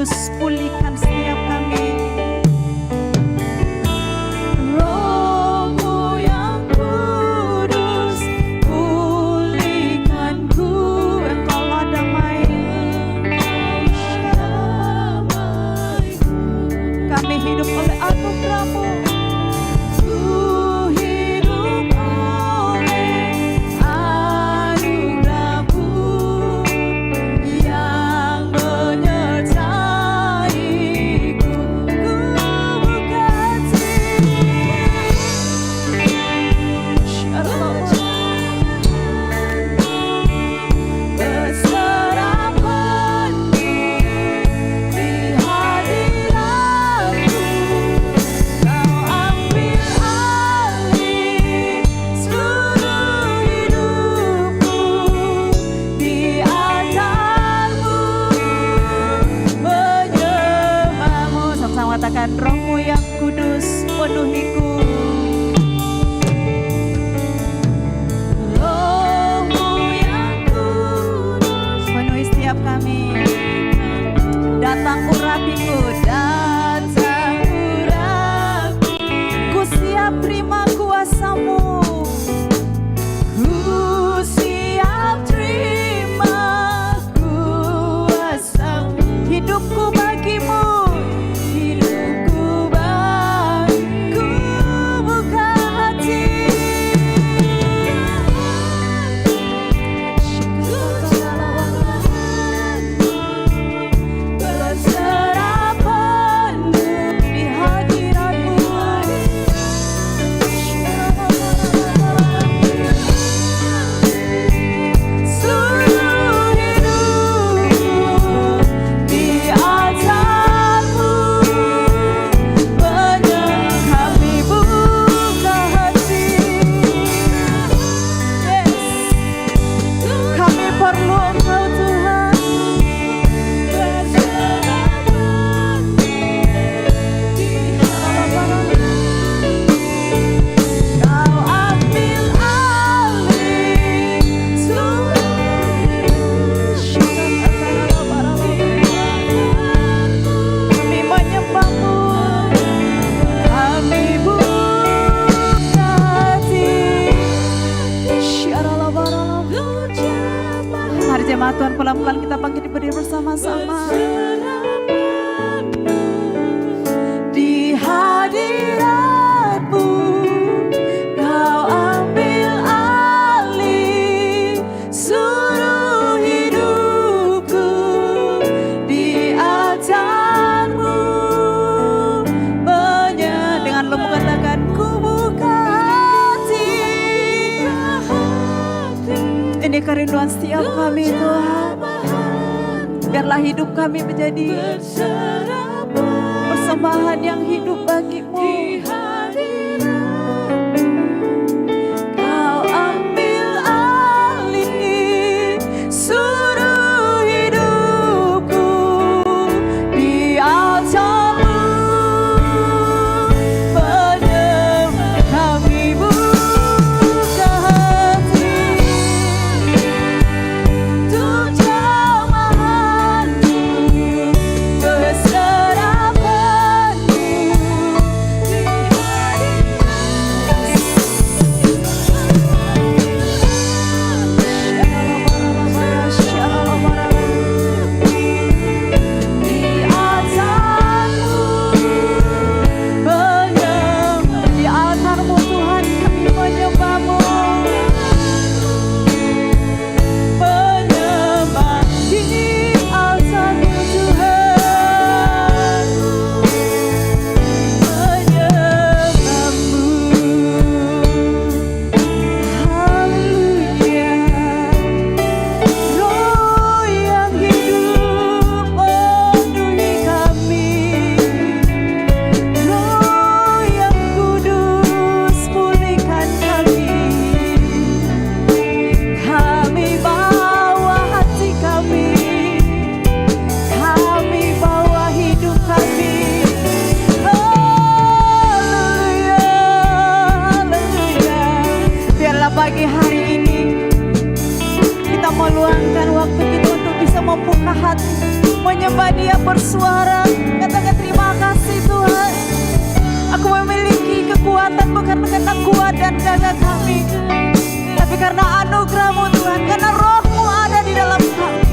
Kudus, pulihkan setiap kami. Roh-Mu yang kudus, pulihkanku. Engkaulah damai-Mu. Kami hidup oleh anugerah-Mu. Roh-Mu yang kudus penuhiku. Roh-Mu yang kudus penuhi setiap kami. Datang urapiku, datang urapi. Ku siap terima kuasa-Mu. Ku siap terima kuasa-Mu. Hidupku bagi-Mu. Jemaat Tuhan, pelan-pelan kita bangkit berdiri bersama-sama. Di hadirat-Mu Kau ambil alih seluruh hidupku. Di atas-Mu dengan lembut katakan, ku buka hati. Ini kerinduan setiap kami Tuhan. Biarlah hidup kami menjadi persembahan yang hidup bagi-Mu. Kau ambil alih seluruh hidupku. Di atas-Mu kami buka hati. Jamahan-Mu, keserapan-Mu. setiap bersuara, katakan terima kasih Tuhan. Aku memiliki kekuatan bukan karena kuat dan gagah kami, tapi karena anugerah-Mu Tuhan, karena Roh-Mu ada di dalam kami.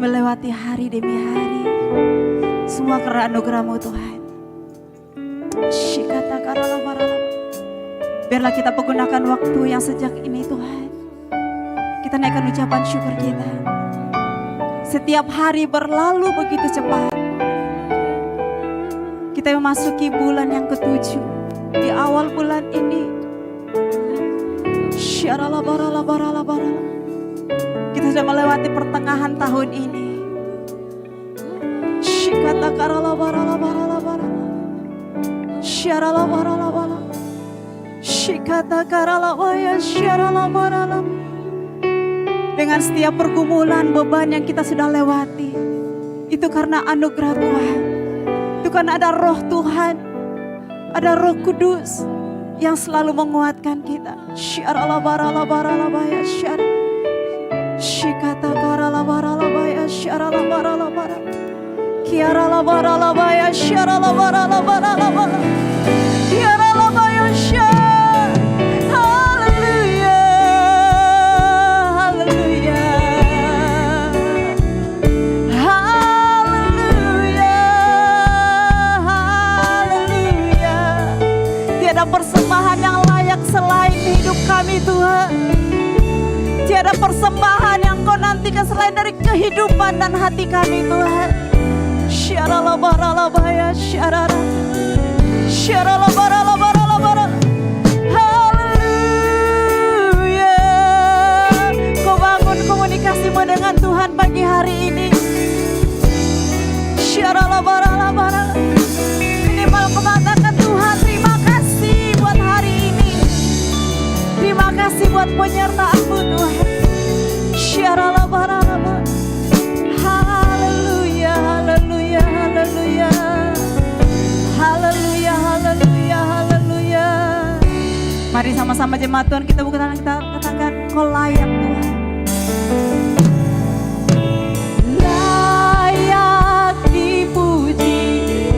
Melewati hari demi hari, semua karena anugerah-Mu Tuhan. Biarlah kita menggunakan waktu yang sejak ini Tuhan, kita naikkan ucapan syukur kita. Setiap hari berlalu begitu cepat. Kita memasuki bulan yang ke-7 di awal bulan ini. Kita sudah melewati pertengahan tahun ini. Dengan setiap pergumulan, beban yang kita sudah lewati, itu karena anugerah Tuhan. Itu karena ada Roh Tuhan, ada Roh Kudus yang selalu menguatkan kita. Shikata karala barala baya sharala barala bara kiara la barala baya sharala barala barala bara kiara la baya shar. Hallelujah, hallelujah, hallelujah, hallelujah. Tiada persembahan yang layak selain hidup kami Tuhan. Tiada persembahan yang Kau nantikan selain dari kehidupan dan hati kami Tuhan. Syarala barala baya syarara syarala barala barala barala. Haleluya. Kau bangun komunikasimu dengan Tuhan pagi hari ini. Syarala barala barala. Minimal kau katakan Tuhan terima kasih buat hari ini. Terima kasih buat penyertaan-Mu Tuhan. Syarala barala barala. Haleluya, haleluya, haleluya. Haleluya, haleluya, haleluya. Mari sama-sama jemaat Tuhan kita bukan kita katakan Kau layak Tuhan. Layak dipuji,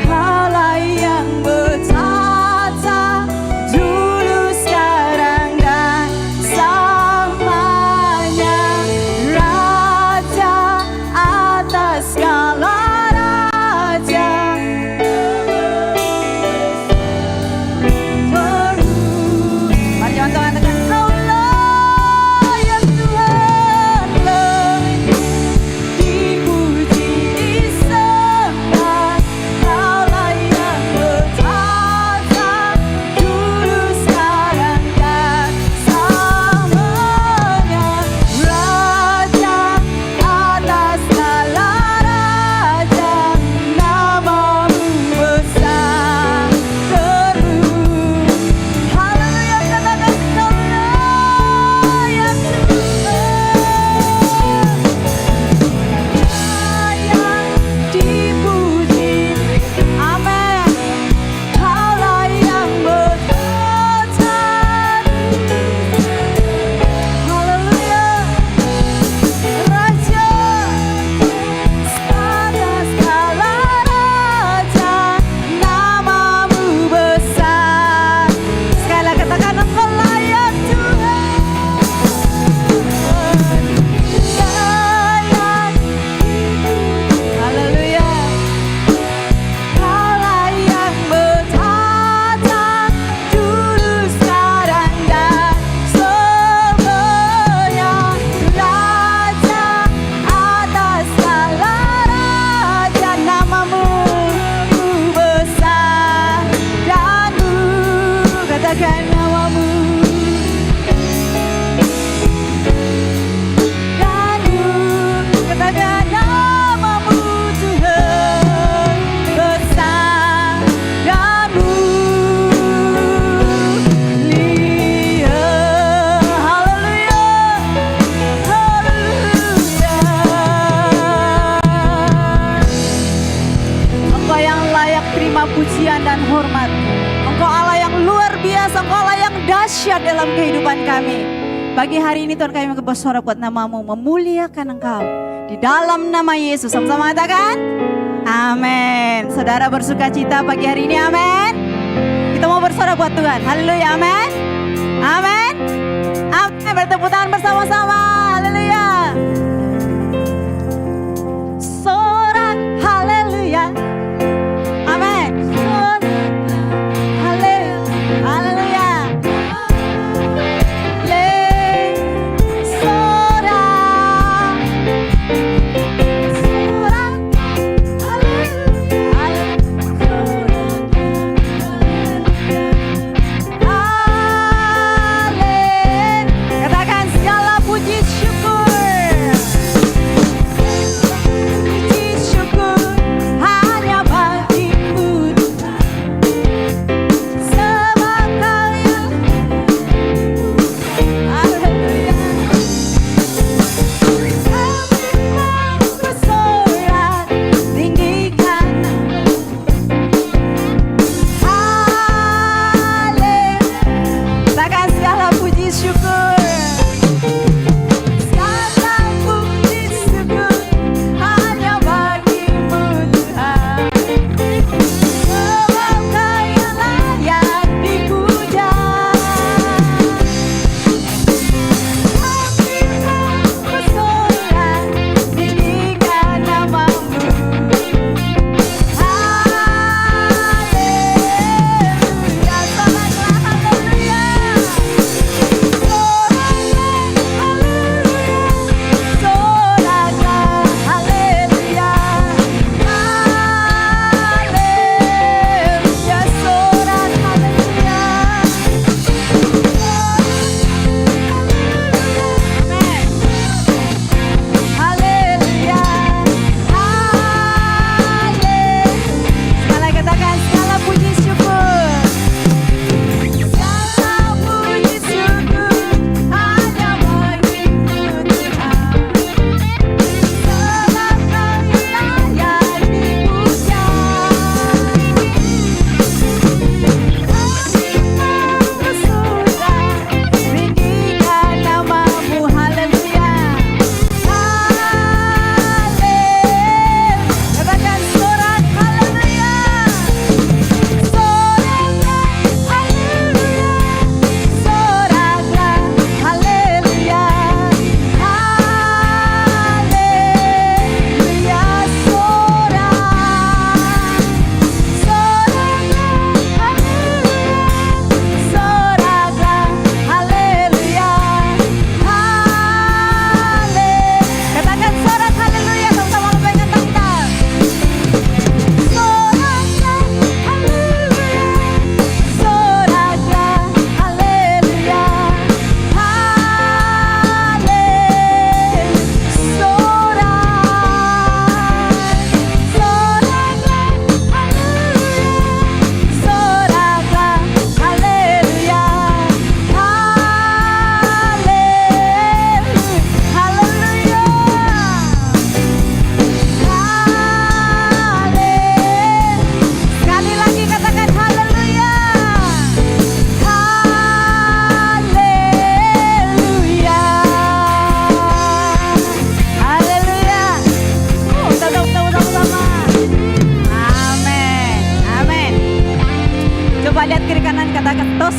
Kaulah yang bertata dulu sekarang dan selamanya, Raja atas segala raja. Mari teman-teman katakan Kau yang luar biasa, Engkaulah yang dahsyat dalam kehidupan kami. Pagi hari ini Tuhan kami bersorak buat nama-Mu, memuliakan Engkau. Di dalam nama Yesus, sama-sama katakan, amin. Saudara bersuka cita pagi hari ini, amin. Kita mau bersorak buat Tuhan, haleluya, amin. Amin. Amin, bertepuk tangan bersama-sama, haleluya. Sorak, haleluya. Amin. Haleluya. Katakan segala puji syukur.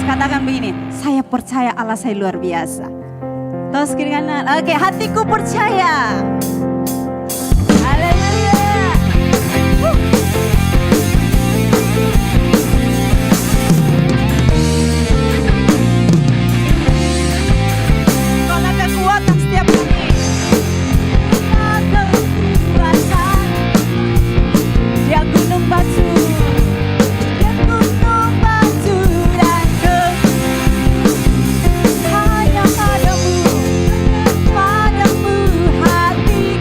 Katakan begini, saya percaya Allah saya luar biasa. Terus kiri kanan, oke, hatiku percaya. Haleluya. Kalau kekuatan setiap hari. Kekuatan, dia gunung batu. Hanya padamu hatiku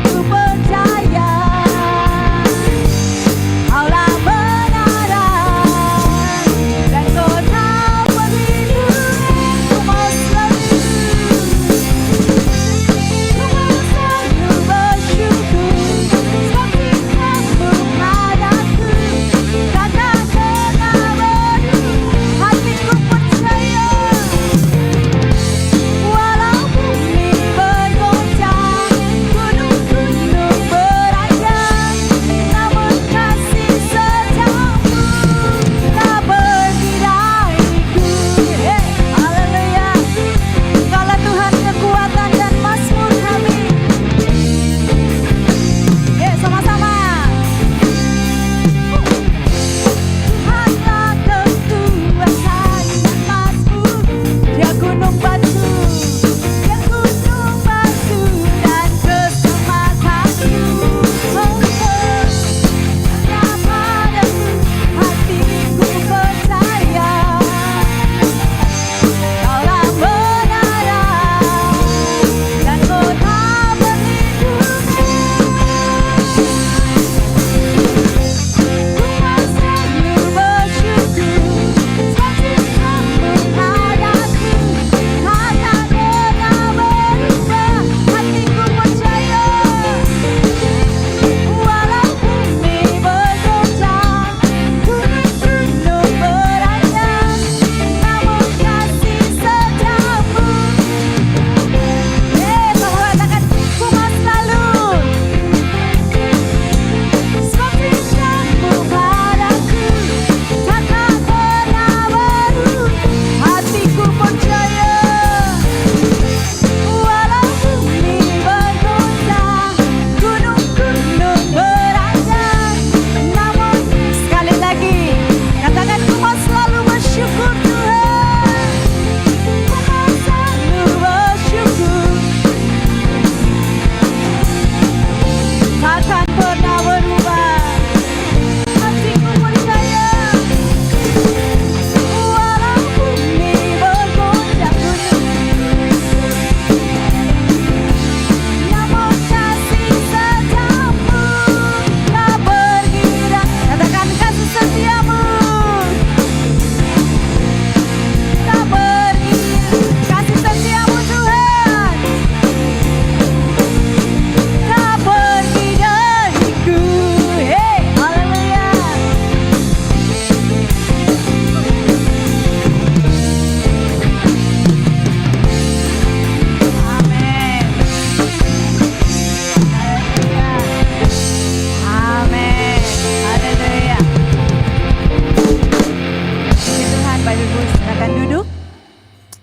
Bapak Ibu silakan duduk.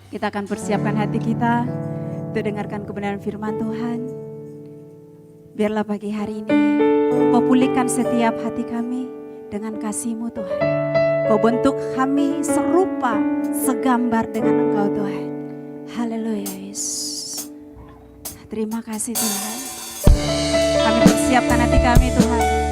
Kita akan persiapkan hati kita untuk dengarkan kebenaran firman Tuhan. Biarlah pagi hari ini Kau pulihkan setiap hati kami dengan kasih-Mu Tuhan. Kau bentuk kami serupa, segambar dengan Engkau Tuhan. Haleluya Yesus. Terima kasih Tuhan. Kami persiapkan hati kami Tuhan.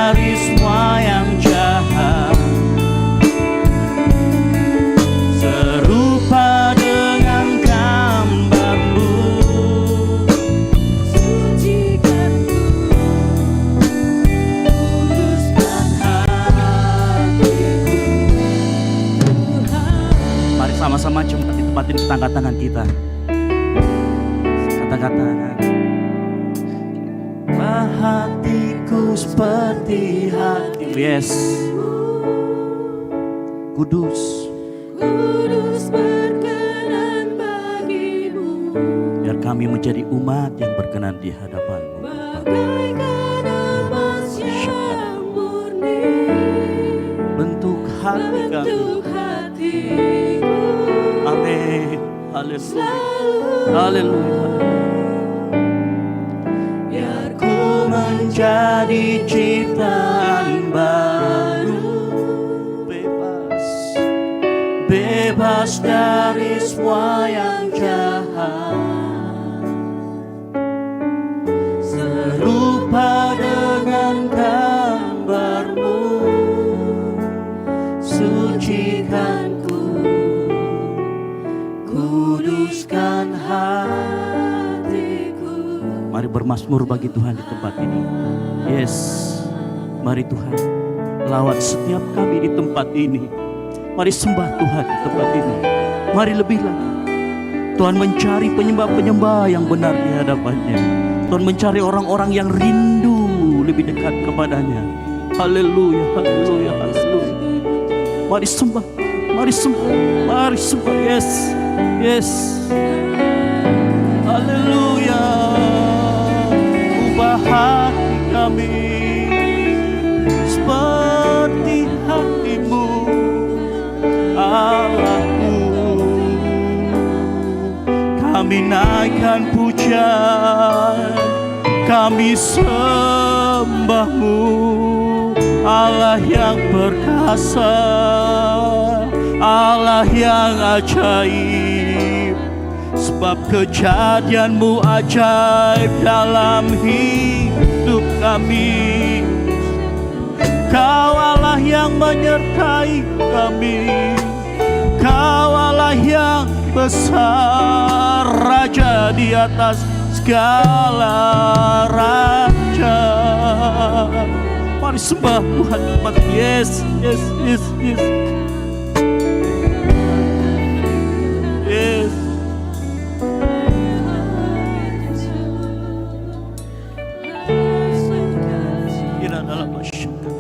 dari semua yang jahat, serupa dengan gambar-Mu. Sucikanku, kuduskan hatiku, Tuhan. Mari sama-sama jemaat di tempat ini, angkat tangan kita. Kata-kata, hatiku seperti hati. Yes. Kudus, kudus berkenan bagi-Mu. Biar kami menjadi umat yang berkenan di hadapan-Mu. Bagaikan emas yang murni, bentuk hati kami. Amin. Haleluya. Haleluya. Biar ku menjadi ciptaan baru, bebas, bebas dari semua yang jahat, serupa dengan gambar-Mu. Sucikanku, kuduskan hatiku. Mari bermazmur bagi Tuhan di tempat ini. Yes, mari Tuhan lawat setiap kami di tempat ini. Mari sembah Tuhan di tempat ini. Mari lebih lagi Tuhan mencari penyembah-penyembah yang benar di hadapannya. Tuhan mencari orang-orang yang rindu lebih dekat kepadanya. Haleluya, haleluya, haleluya. Mari sembah, mari sembah, mari sembah. Yes, yes. Haleluya. Ubah hati kami seperti hati-Mu, Allahku. Kami naikkan pujian, kami sembah-Mu, Allah yang perkasa, Allah yang ajaib. Sebab kejadian-Mu ajaib dalam hidup kami. Kau Allah yang menyertai kami, Kau Allah yang besar, Raja di atas segala raja. Mari sembah Tuhan. Yes, yes, yes, yes. Yes. Kira dalam masyarakat.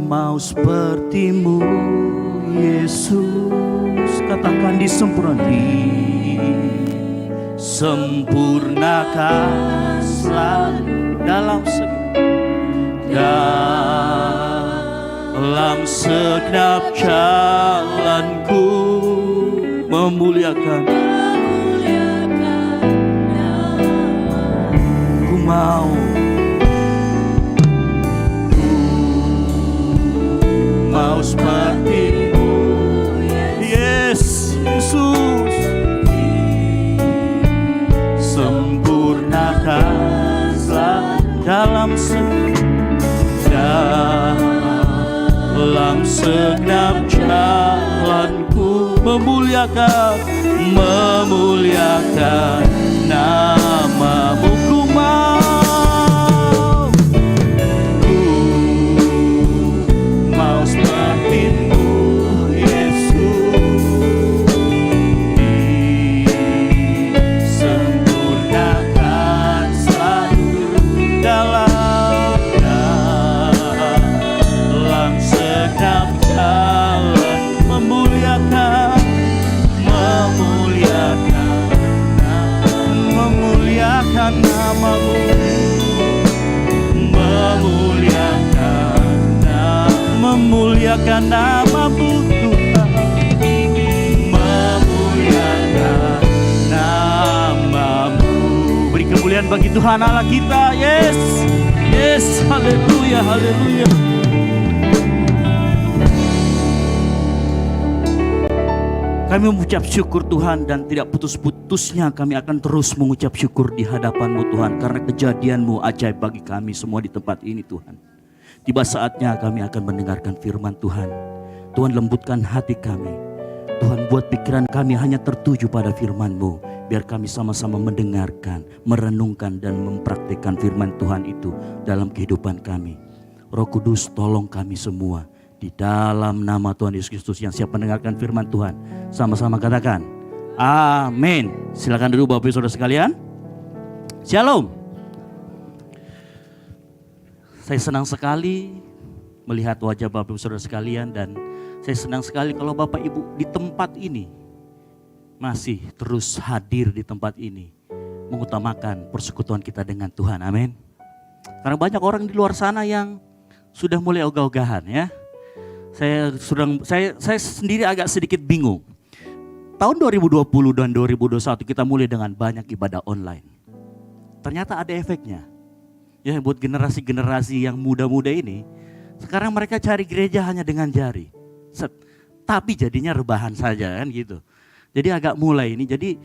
Mau seperti-Mu Yesus, katakan disempurnakan selalu dalam segenap jalanku, memuliakan ku mau seperti-Mu, yes, Yesus. Sempurnakan dalam segenap jalanku, memuliakan nama-Mu. Ku mau seperti-Mu, Yesus. Sempurnakan selalu dalam segenap jalan, memuliakan nama-Mu, memuliakan nama-Mu Tuhan, memuliakan nama-Mu. Beri kemuliaan bagi Tuhan Allah kita. Yes, yes, haleluya, haleluya. Kami mengucap syukur Tuhan, dan tidak putus-putusnya kami akan terus mengucap syukur di hadapan-Mu Tuhan. Karena kejadian-Mu ajaib bagi kami semua di tempat ini Tuhan. Tiba saatnya kami akan mendengarkan firman Tuhan. Tuhan, lembutkan hati kami. Tuhan, buat pikiran kami hanya tertuju pada firman-Mu. Biar kami sama-sama mendengarkan, merenungkan dan mempraktikkan firman Tuhan itu dalam kehidupan kami. Roh Kudus, tolong kami semua. Di dalam nama Tuhan Yesus Kristus, yang siap mendengarkan firman Tuhan, sama-sama katakan amin. Silakan dulu Bapak Ibu Saudara sekalian. Shalom. Saya senang sekali melihat wajah Bapak Ibu Saudara sekalian, dan saya senang sekali kalau Bapak Ibu di tempat ini masih terus hadir di tempat ini, mengutamakan persekutuan kita dengan Tuhan. Amin. Karena banyak orang di luar sana yang sudah mulai ogah-ogahan ya. Saya sendiri agak sedikit bingung. Tahun 2020 dan 2021 kita mulai dengan banyak ibadah online. Ternyata ada efeknya. Ya, buat generasi-generasi yang muda-muda ini, sekarang mereka cari gereja hanya dengan jari. Tapi jadinya rebahan saja kan gitu. Jadi agak mulai ini. Jadi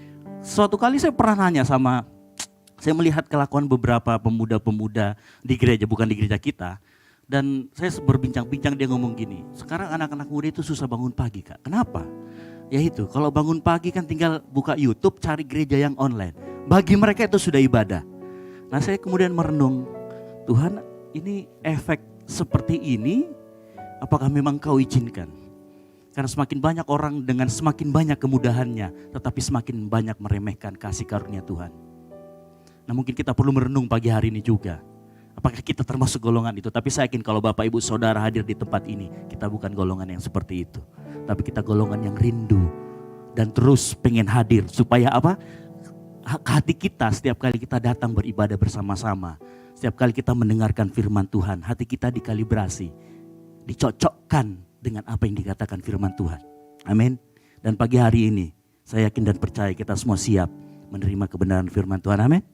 suatu kali saya pernah nanya saya melihat kelakuan beberapa pemuda-pemuda di gereja, bukan di gereja kita. Dan saya berbincang-bincang, dia ngomong gini, sekarang anak-anak muda itu susah bangun pagi Kak. Kenapa? Ya itu, kalau bangun pagi kan tinggal buka YouTube, cari gereja yang online. Bagi mereka itu sudah ibadah. Nah, saya kemudian merenung, Tuhan, ini efek seperti ini apakah memang Kau izinkan? Karena semakin banyak orang dengan semakin banyak kemudahannya, tetapi semakin banyak meremehkan kasih karunia Tuhan. Nah, mungkin kita perlu merenung pagi hari ini juga. Apakah kita termasuk golongan itu? Tapi saya yakin kalau Bapak Ibu Saudara hadir di tempat ini, kita bukan golongan yang seperti itu. Tapi kita golongan yang rindu dan terus pengen hadir. Supaya apa? Hati kita setiap kali kita datang beribadah bersama-sama, setiap kali kita mendengarkan firman Tuhan, hati kita dikalibrasi, dicocokkan dengan apa yang dikatakan firman Tuhan. Amin. Dan pagi hari ini, saya yakin dan percaya kita semua siap menerima kebenaran firman Tuhan. Amin.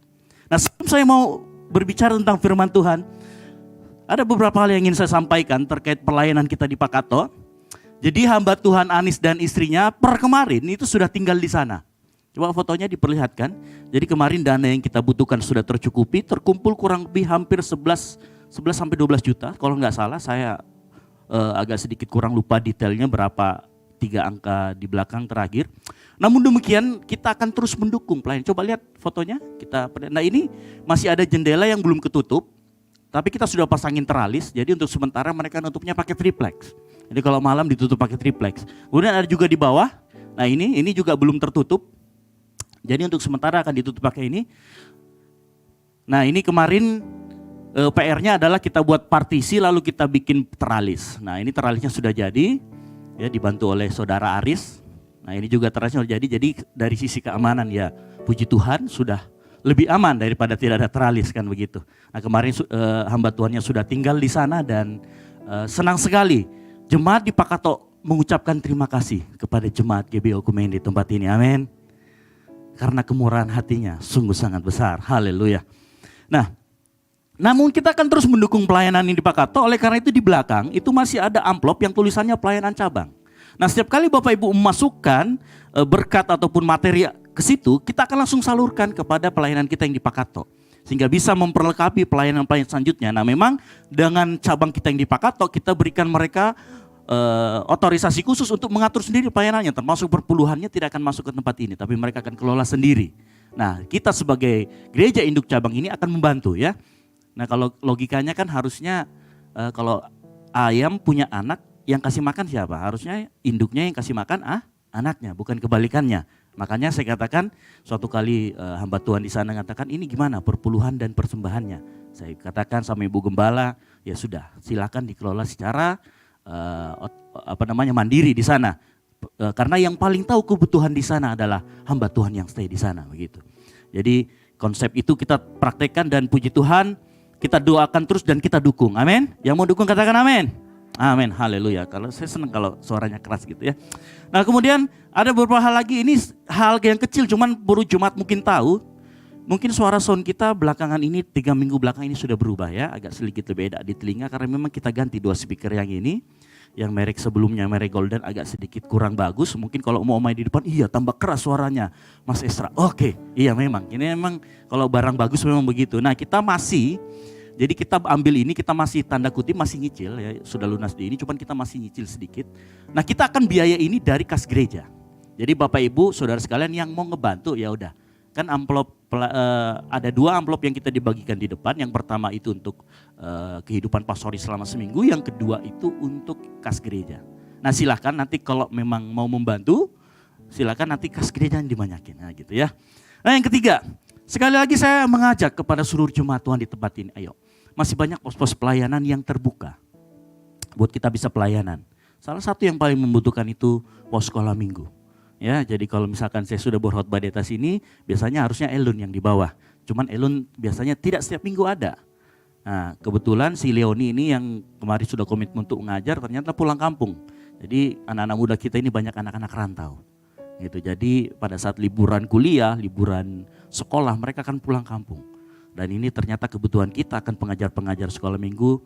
Nah, sebelum saya mau berbicara tentang firman Tuhan, ada beberapa hal yang ingin saya sampaikan terkait pelayanan kita di Pakato. Jadi hamba Tuhan Anis dan istrinya per kemarin itu sudah tinggal di sana. Coba fotonya diperlihatkan. Jadi kemarin dana yang kita butuhkan sudah tercukupi, terkumpul kurang lebih hampir 11 sampai 12 juta. Kalau nggak salah, saya agak sedikit kurang lupa detailnya berapa, 3 angka di belakang terakhir. Namun demikian kita akan terus mendukung pelayan. Coba lihat fotonya. Nah, ini masih ada jendela yang belum ketutup, tapi kita sudah pasangin teralis. Jadi untuk sementara mereka nutupnya pakai triplex. Jadi kalau malam ditutup pakai triplex. Kemudian ada juga di bawah. Nah, ini juga belum tertutup. Jadi untuk sementara akan ditutup pakai ini. Nah, ini kemarin PR-nya adalah kita buat partisi lalu kita bikin teralis. Nah, ini teralisnya sudah jadi. Ya, dibantu oleh saudara Aris. Nah, ini juga terasnya sudah jadi dari sisi keamanan ya, puji Tuhan sudah lebih aman daripada tidak ada teralis kan begitu. Nah, kemarin hamba Tuhannya sudah tinggal di sana dan senang sekali jemaat di Pakato mengucapkan terima kasih kepada jemaat GBO Kumain di tempat ini. Amin. Karena kemurahan hatinya sungguh sangat besar. Haleluya. Nah, namun kita akan terus mendukung pelayanan ini di Pakato. Oleh karena itu di belakang itu masih ada amplop yang tulisannya pelayanan cabang. Nah, setiap kali Bapak Ibu memasukkan berkat ataupun materi ke situ, kita akan langsung salurkan kepada pelayanan kita yang di Pakato. Sehingga bisa memperlengkapi pelayanan-pelayanan selanjutnya. Nah, memang dengan cabang kita yang di Pakato, kita berikan mereka otorisasi khusus untuk mengatur sendiri pelayanannya. Termasuk perpuluhannya tidak akan masuk ke tempat ini, tapi mereka akan kelola sendiri. Nah, kita sebagai gereja induk cabang ini akan membantu ya. Nah, kalau logikanya kan harusnya kalau ayam punya anak, yang kasih makan siapa? Harusnya induknya yang kasih makan anaknya, bukan kebalikannya. Makanya saya katakan suatu kali hamba Tuhan di sana mengatakan ini gimana perpuluhan dan persembahannya. Saya katakan sama Ibu Gembala, ya sudah silakan dikelola secara mandiri di sana. Karena yang paling tahu kebutuhan di sana adalah hamba Tuhan yang stay di sana begitu. Jadi konsep itu kita praktekkan dan puji Tuhan kita doakan terus dan kita dukung. Amin. Yang mau dukung katakan amin. Amin, haleluya. Kalau saya senang kalau suaranya keras gitu ya. Nah, kemudian ada beberapa hal lagi, ini hal yang kecil cuman baru jemaat mungkin tahu. Mungkin suara sound kita belakangan ini 3 minggu belakang ini sudah berubah ya, agak sedikit berbeda di telinga karena memang kita ganti 2 speaker yang ini. Yang merek sebelumnya, merek Golden agak sedikit kurang bagus. Mungkin kalau mau main di depan, iya tambah keras suaranya Mas Esra. Oke, iya memang. Ini memang kalau barang bagus memang begitu. Nah kita masih, jadi kita ambil ini, kita masih tanda kutip masih nyicil ya. Sudah lunas di ini, cuman kita masih nyicil sedikit. Nah kita akan biaya ini dari kas gereja. Jadi Bapak Ibu, saudara sekalian yang mau ngebantu ya udah. Kan amplop, ada 2 amplop yang kita dibagikan di depan. Yang pertama itu untuk kehidupan pastoris selama seminggu. Yang kedua itu untuk kas gereja. Nah silakan nanti kalau memang mau membantu, silakan nanti kas gereja yang dibanyakin. Nah gitu ya. Nah yang ketiga, sekali lagi saya mengajak kepada seluruh jemaat Tuhan di tempat ini. Ayo, masih banyak pos-pos pelayanan yang terbuka. Buat kita bisa pelayanan. Salah satu yang paling membutuhkan itu pos sekolah minggu. Ya, jadi kalau misalkan saya sudah berkhotbah di atas ini, biasanya harusnya Elun yang di bawah. Cuman Elun biasanya tidak setiap minggu ada. Nah, kebetulan si Leoni ini yang kemarin sudah komitmen untuk mengajar, ternyata pulang kampung. Jadi anak-anak muda kita ini banyak anak-anak rantau. Gitu. Jadi pada saat liburan kuliah, liburan sekolah, mereka akan pulang kampung. Dan ini ternyata kebutuhan kita akan pengajar-pengajar sekolah minggu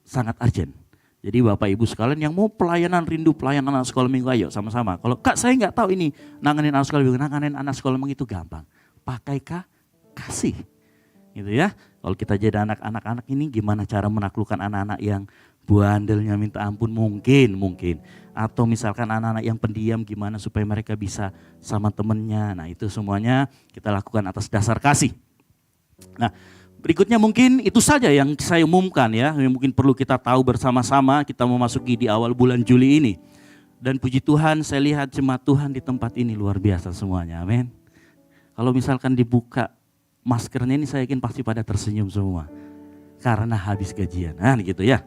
sangat urgent. Jadi Bapak Ibu sekalian yang mau pelayanan, rindu pelayanan anak sekolah minggu, ayo sama-sama. Kalau Kak saya nggak tahu ini nanganin anak sekolah minggu, nanganin anak sekolah minggu itu gampang. Pakai kasih, gitu ya. Kalau kita jadi anak-anak ini gimana cara menaklukkan anak-anak yang bandelnya minta ampun mungkin. Atau misalkan anak-anak yang pendiam gimana supaya mereka bisa sama temennya. Nah itu semuanya kita lakukan atas dasar kasih. Nah, berikutnya mungkin itu saja yang saya umumkan ya, yang mungkin perlu kita tahu bersama-sama. Kita memasuki di awal bulan Juli ini. Dan puji Tuhan saya lihat jemaat Tuhan di tempat ini luar biasa semuanya, amin. Kalau misalkan dibuka maskernya ini saya yakin pasti pada tersenyum semua. Karena habis gajian, nah gitu ya.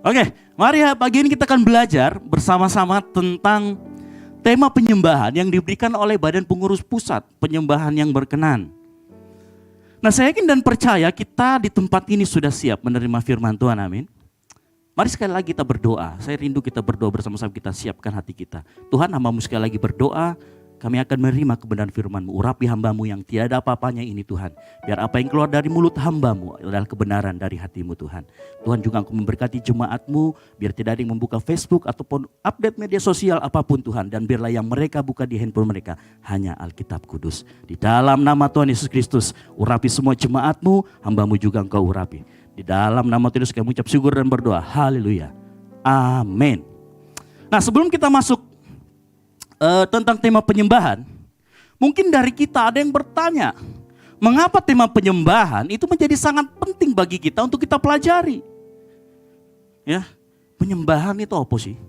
Oke, mari pagi ini kita akan belajar bersama-sama tentang tema penyembahan yang diberikan oleh Badan Pengurus Pusat, penyembahan yang berkenan. Nah saya yakin dan percaya kita di tempat ini sudah siap menerima firman Tuhan, amin. Mari sekali lagi kita berdoa, saya rindu kita berdoa bersama-sama, kita siapkan hati kita. Tuhan, hamba-Mu sekali lagi berdoa, kami akan menerima kebenaran firman-Mu, urapi hamba-Mu yang tiada apa-apanya ini Tuhan. Biar apa yang keluar dari mulut hamba-Mu adalah kebenaran dari hati-Mu Tuhan. Tuhan juga Engkau memberkati jemaat-Mu, biar tidak ada yang membuka Facebook ataupun update media sosial apapun Tuhan. Dan biarlah yang mereka buka di handphone mereka hanya Alkitab Kudus. Di dalam nama Tuhan Yesus Kristus, urapi semua jemaat-Mu, hamba-Mu juga Engkau urapi. Di dalam nama Tuhan Yesus kami ucap syukur dan berdoa, haleluya, amin. Nah sebelum kita masuk tentang tema penyembahan, mungkin dari kita ada yang bertanya, mengapa tema penyembahan itu menjadi sangat penting bagi kita untuk kita pelajari? Ya, penyembahan itu apa sih?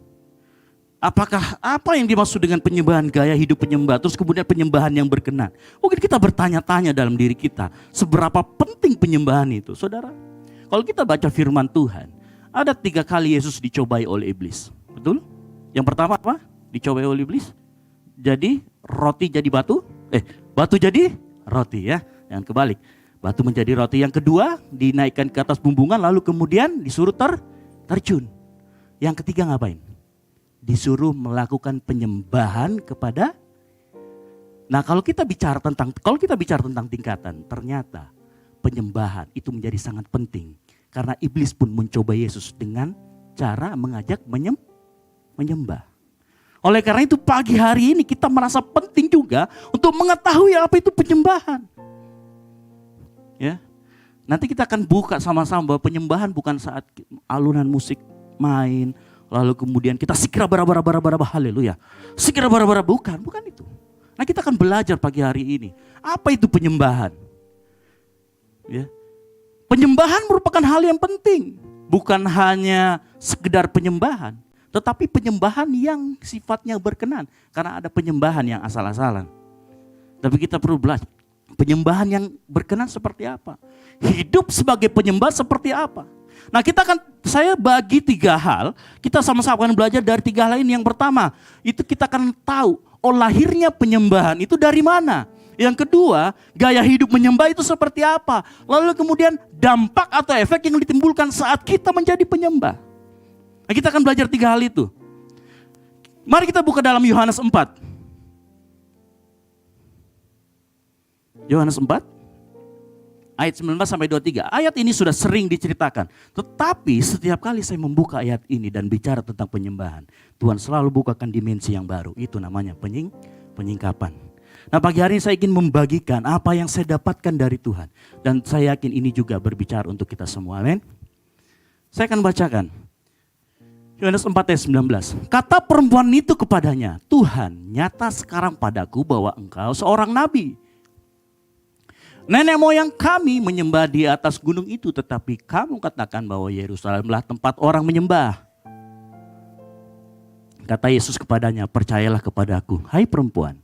Apakah apa yang dimaksud dengan penyembahan, gaya hidup penyembah, terus kemudian penyembahan yang berkenan? Mungkin kita bertanya-tanya dalam diri kita, seberapa penting penyembahan itu, saudara? Kalau kita baca firman Tuhan, ada 3 kali Yesus dicobai oleh iblis, betul? Yang pertama apa? Dicobai oleh iblis. Jadi roti jadi batu, batu jadi roti ya, jangan kebalik. Batu menjadi roti. Yang kedua dinaikkan ke atas bumbungan lalu kemudian disuruh terjun. Yang ketiga ngapain? Disuruh melakukan penyembahan kepada. Nah kalau kita bicara tentang tingkatan, ternyata penyembahan itu menjadi sangat penting. Karena iblis pun mencoba Yesus dengan cara mengajak menyembah. Oleh karena itu pagi hari ini kita merasa penting juga untuk mengetahui apa itu penyembahan. Ya, nanti kita akan buka sama-sama bahwa penyembahan bukan saat alunan musik main, lalu kemudian kita sikra bara-bara, haleluya. Sikra bara-bara, bukan itu. Nah kita akan belajar pagi hari ini, apa itu penyembahan. Ya, penyembahan merupakan hal yang penting, bukan hanya sekedar penyembahan. Tetapi penyembahan yang sifatnya berkenan. Karena ada penyembahan yang asal-asalan. Tapi kita perlu belajar. Penyembahan yang berkenan seperti apa? Hidup sebagai penyembah seperti apa? Nah saya bagi 3 hal. Kita sama-sama akan belajar dari 3 hal ini. Yang pertama, itu kita akan tahu. Lahirnya penyembahan itu dari mana? Yang kedua, gaya hidup menyembah itu seperti apa? Lalu kemudian dampak atau efek yang ditimbulkan saat kita menjadi penyembah. Nah, kita akan belajar 3 hal itu. Mari kita buka dalam Yohanes 4. Yohanes 4 ayat 19 sampai 23. Ayat ini sudah sering diceritakan. Tetapi setiap kali saya membuka ayat ini dan bicara tentang penyembahan, Tuhan selalu bukakan dimensi yang baru. Itu namanya penyingkapan. Nah, pagi hari ini saya ingin membagikan apa yang saya dapatkan dari Tuhan. Dan saya yakin ini juga berbicara untuk kita semua. Amin. Saya akan bacakan. Yohanes 4 ayat 19. Kata perempuan itu kepadanya, Tuhan, nyata sekarang padaku bahwa engkau seorang nabi. Nenek moyang kami menyembah di atas gunung itu, tetapi kamu katakan bahwa Yerusalemlah tempat orang menyembah. Kata Yesus kepadanya, percayalah kepadaku, hai perempuan,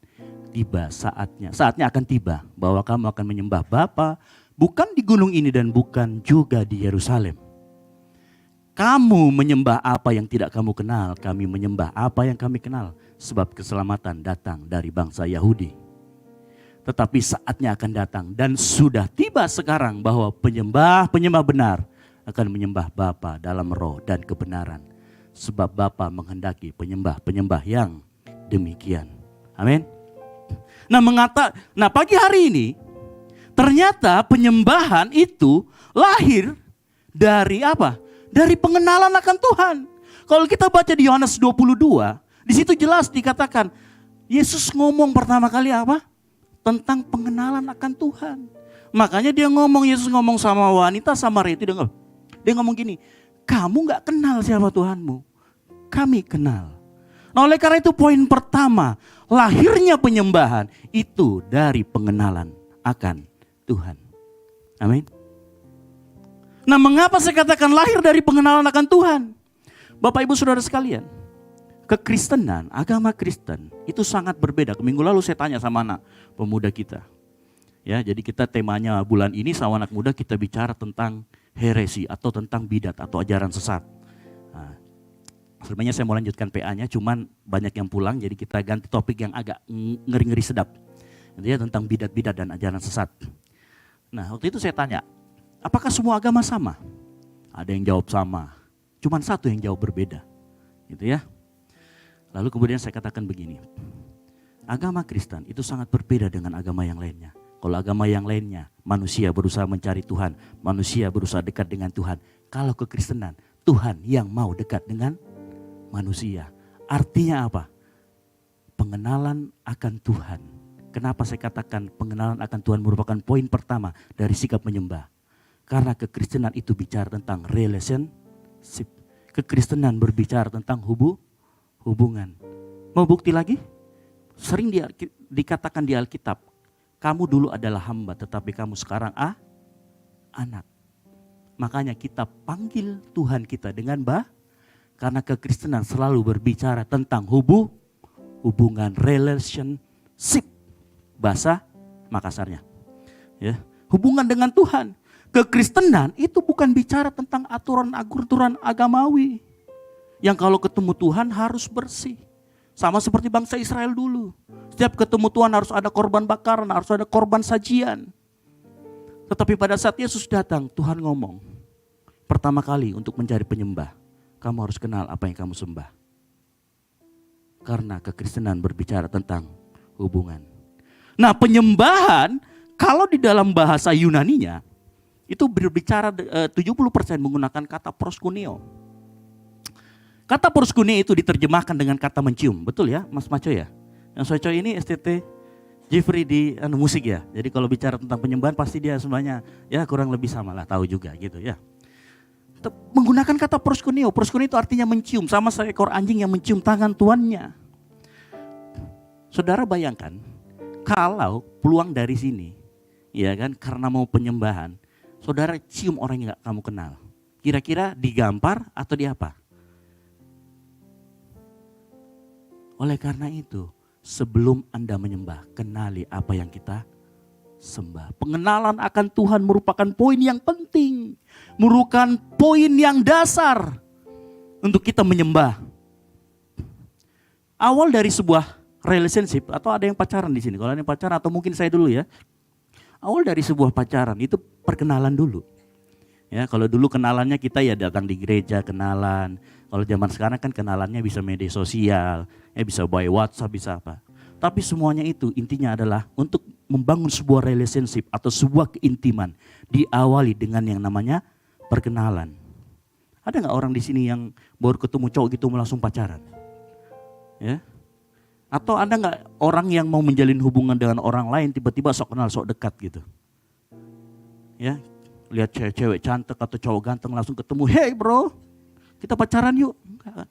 tiba saatnya akan tiba bahwa kamu akan menyembah Bapa bukan di gunung ini dan bukan juga di Yerusalem. Kamu menyembah apa yang tidak kamu kenal, kami menyembah apa yang kami kenal, sebab keselamatan datang dari bangsa Yahudi. Tetapi saatnya akan datang dan sudah tiba sekarang bahwa penyembah benar akan menyembah Bapa dalam roh dan kebenaran. Sebab Bapa menghendaki penyembah yang demikian. Amin. Nah, pagi hari ini ternyata penyembahan itu lahir dari apa? Dari pengenalan akan Tuhan. Kalau kita baca di Yohanes 22, di situ jelas dikatakan Yesus ngomong pertama kali apa? Tentang pengenalan akan Tuhan. Makanya Yesus ngomong sama wanita Samaria itu, dia ngomong gini, kamu gak kenal siapa Tuhanmu, kami kenal. Nah, oleh karena itu poin pertama, lahirnya penyembahan itu dari pengenalan akan Tuhan. Amin. Nah, mengapa saya katakan lahir dari pengenalan akan Tuhan? Bapak Ibu Saudara sekalian, kekristenan, agama Kristen itu sangat berbeda. Minggu lalu saya tanya sama anak pemuda kita. Ya, jadi kita temanya bulan ini sama anak muda kita bicara tentang heresi atau tentang bidat atau ajaran sesat. Nah, sebenarnya saya mau lanjutkan PA-nya, cuman banyak yang pulang, jadi kita ganti topik yang agak ngeri-ngeri sedap. Intinya tentang bidat-bidat dan ajaran sesat. Nah, waktu itu saya tanya, apakah semua agama sama? Ada yang jawab sama, cuman satu yang jawab berbeda. Gitu ya. Lalu kemudian saya katakan begini, agama Kristen itu sangat berbeda dengan agama yang lainnya. Kalau agama yang lainnya, manusia berusaha mencari Tuhan, manusia berusaha dekat dengan Tuhan. Kalau kekristenan, Tuhan yang mau dekat dengan manusia. Artinya apa? Pengenalan akan Tuhan. Kenapa saya katakan pengenalan akan Tuhan merupakan poin pertama dari sikap menyembah? Karena kekristenan itu bicara tentang relationship. Kekristenan berbicara tentang hubungan. Mau bukti lagi? Sering dikatakan di Alkitab, kamu dulu adalah hamba tetapi kamu sekarang anak. Makanya kita panggil Tuhan kita dengan karena kekristenan selalu berbicara tentang hubungan, relationship. Bahasa Makassarnya. Ya, hubungan dengan Tuhan. Kekristenan itu bukan bicara tentang aturan agamawi. Yang kalau ketemu Tuhan harus bersih. Sama seperti bangsa Israel dulu. Setiap ketemu Tuhan harus ada korban bakaran, harus ada korban sajian. Tetapi pada saat Yesus datang, Tuhan ngomong. Pertama kali untuk mencari penyembah, kamu harus kenal apa yang kamu sembah. Karena kekristenan berbicara tentang hubungan. Nah, penyembahan kalau di dalam bahasa Yunaninya, itu berbicara 70% menggunakan kata proskuneo. Kata proskuneo itu diterjemahkan dengan kata mencium, betul ya Mas Maco ya? Yang Soco ini STT Jeffrey di musik ya. Jadi kalau bicara tentang penyembahan pasti dia semuanya ya kurang lebih sama lah, tahu juga gitu ya. Menggunakan kata proskuneo. Proskuneo itu artinya mencium, sama seekor anjing yang mencium tangan tuannya. Saudara bayangkan kalau peluang dari sini, ya kan, karena mau penyembahan, saudara cium orang yang gak kamu kenal. Kira-kira digampar atau di apa? Oleh karena itu, sebelum Anda menyembah, kenali apa yang kita sembah. Pengenalan akan Tuhan merupakan poin yang penting. Merupakan poin yang dasar untuk kita menyembah. Awal dari sebuah relationship, atau ada yang pacaran di sini. Kalau ada yang pacaran, atau mungkin saya dulu ya. Awal dari sebuah pacaran itu perkenalan dulu. Ya, kalau dulu kenalannya kita ya datang di gereja kenalan. Kalau zaman sekarang kan kenalannya bisa media sosial, bisa by WhatsApp, bisa apa. Tapi semuanya itu intinya adalah untuk membangun sebuah relationship atau sebuah keintiman diawali dengan yang namanya perkenalan. Ada nggak orang di sini yang baru ketemu cowok gitu langsung pacaran? Ya? Atau ada nggak orang yang mau menjalin hubungan dengan orang lain tiba-tiba sok kenal sok dekat gitu? Ya, lihat cewek-cewek cantik atau cowok ganteng langsung ketemu, hey bro, kita pacaran yuk. Enggak.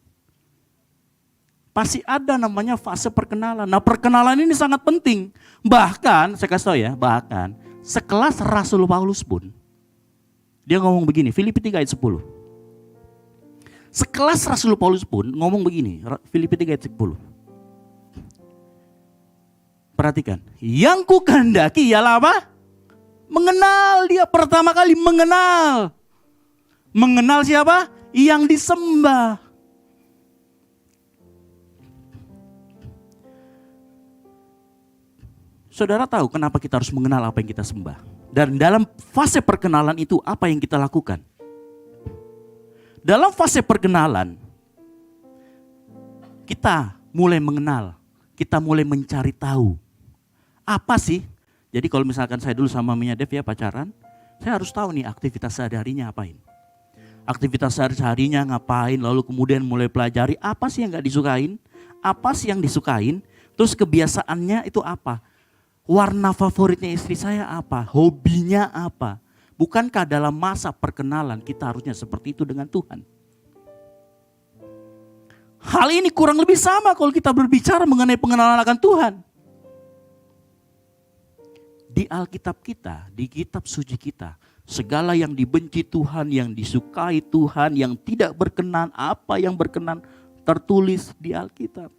Pasti ada namanya fase perkenalan. Nah perkenalan ini sangat penting. Bahkan, saya kasih tahu ya, bahkan sekelas Rasul Paulus pun, dia ngomong begini, Filipi 3 ayat 10. Sekelas Rasul Paulus pun ngomong begini, Filipi 3 ayat 10. Perhatikan, yang ku kehendaki ialah apa? Mengenal, dia pertama kali mengenal. Mengenal siapa? Yang disembah. Saudara tahu kenapa kita harus mengenal apa yang kita sembah? Dan dalam fase perkenalan itu apa yang kita lakukan? Dalam fase perkenalan, kita mulai mengenal, kita mulai mencari tahu. Apa sih? Jadi kalau misalkan saya dulu sama Mia Dev ya pacaran, saya harus tahu nih aktivitas sehari-harinya apain. Aktivitas sehari-harinya ngapain, lalu kemudian mulai pelajari apa sih yang gak disukain, apa sih yang disukain, terus kebiasaannya itu apa. Warna favoritnya istri saya apa? Hobinya apa? Bukankah dalam masa perkenalan kita harusnya seperti itu dengan Tuhan? Hal ini kurang lebih sama kalau kita berbicara mengenai pengenalan akan Tuhan. Di Alkitab kita, di kitab suci kita, segala yang dibenci Tuhan, yang disukai Tuhan, yang tidak berkenan, apa yang berkenan tertulis di Alkitab.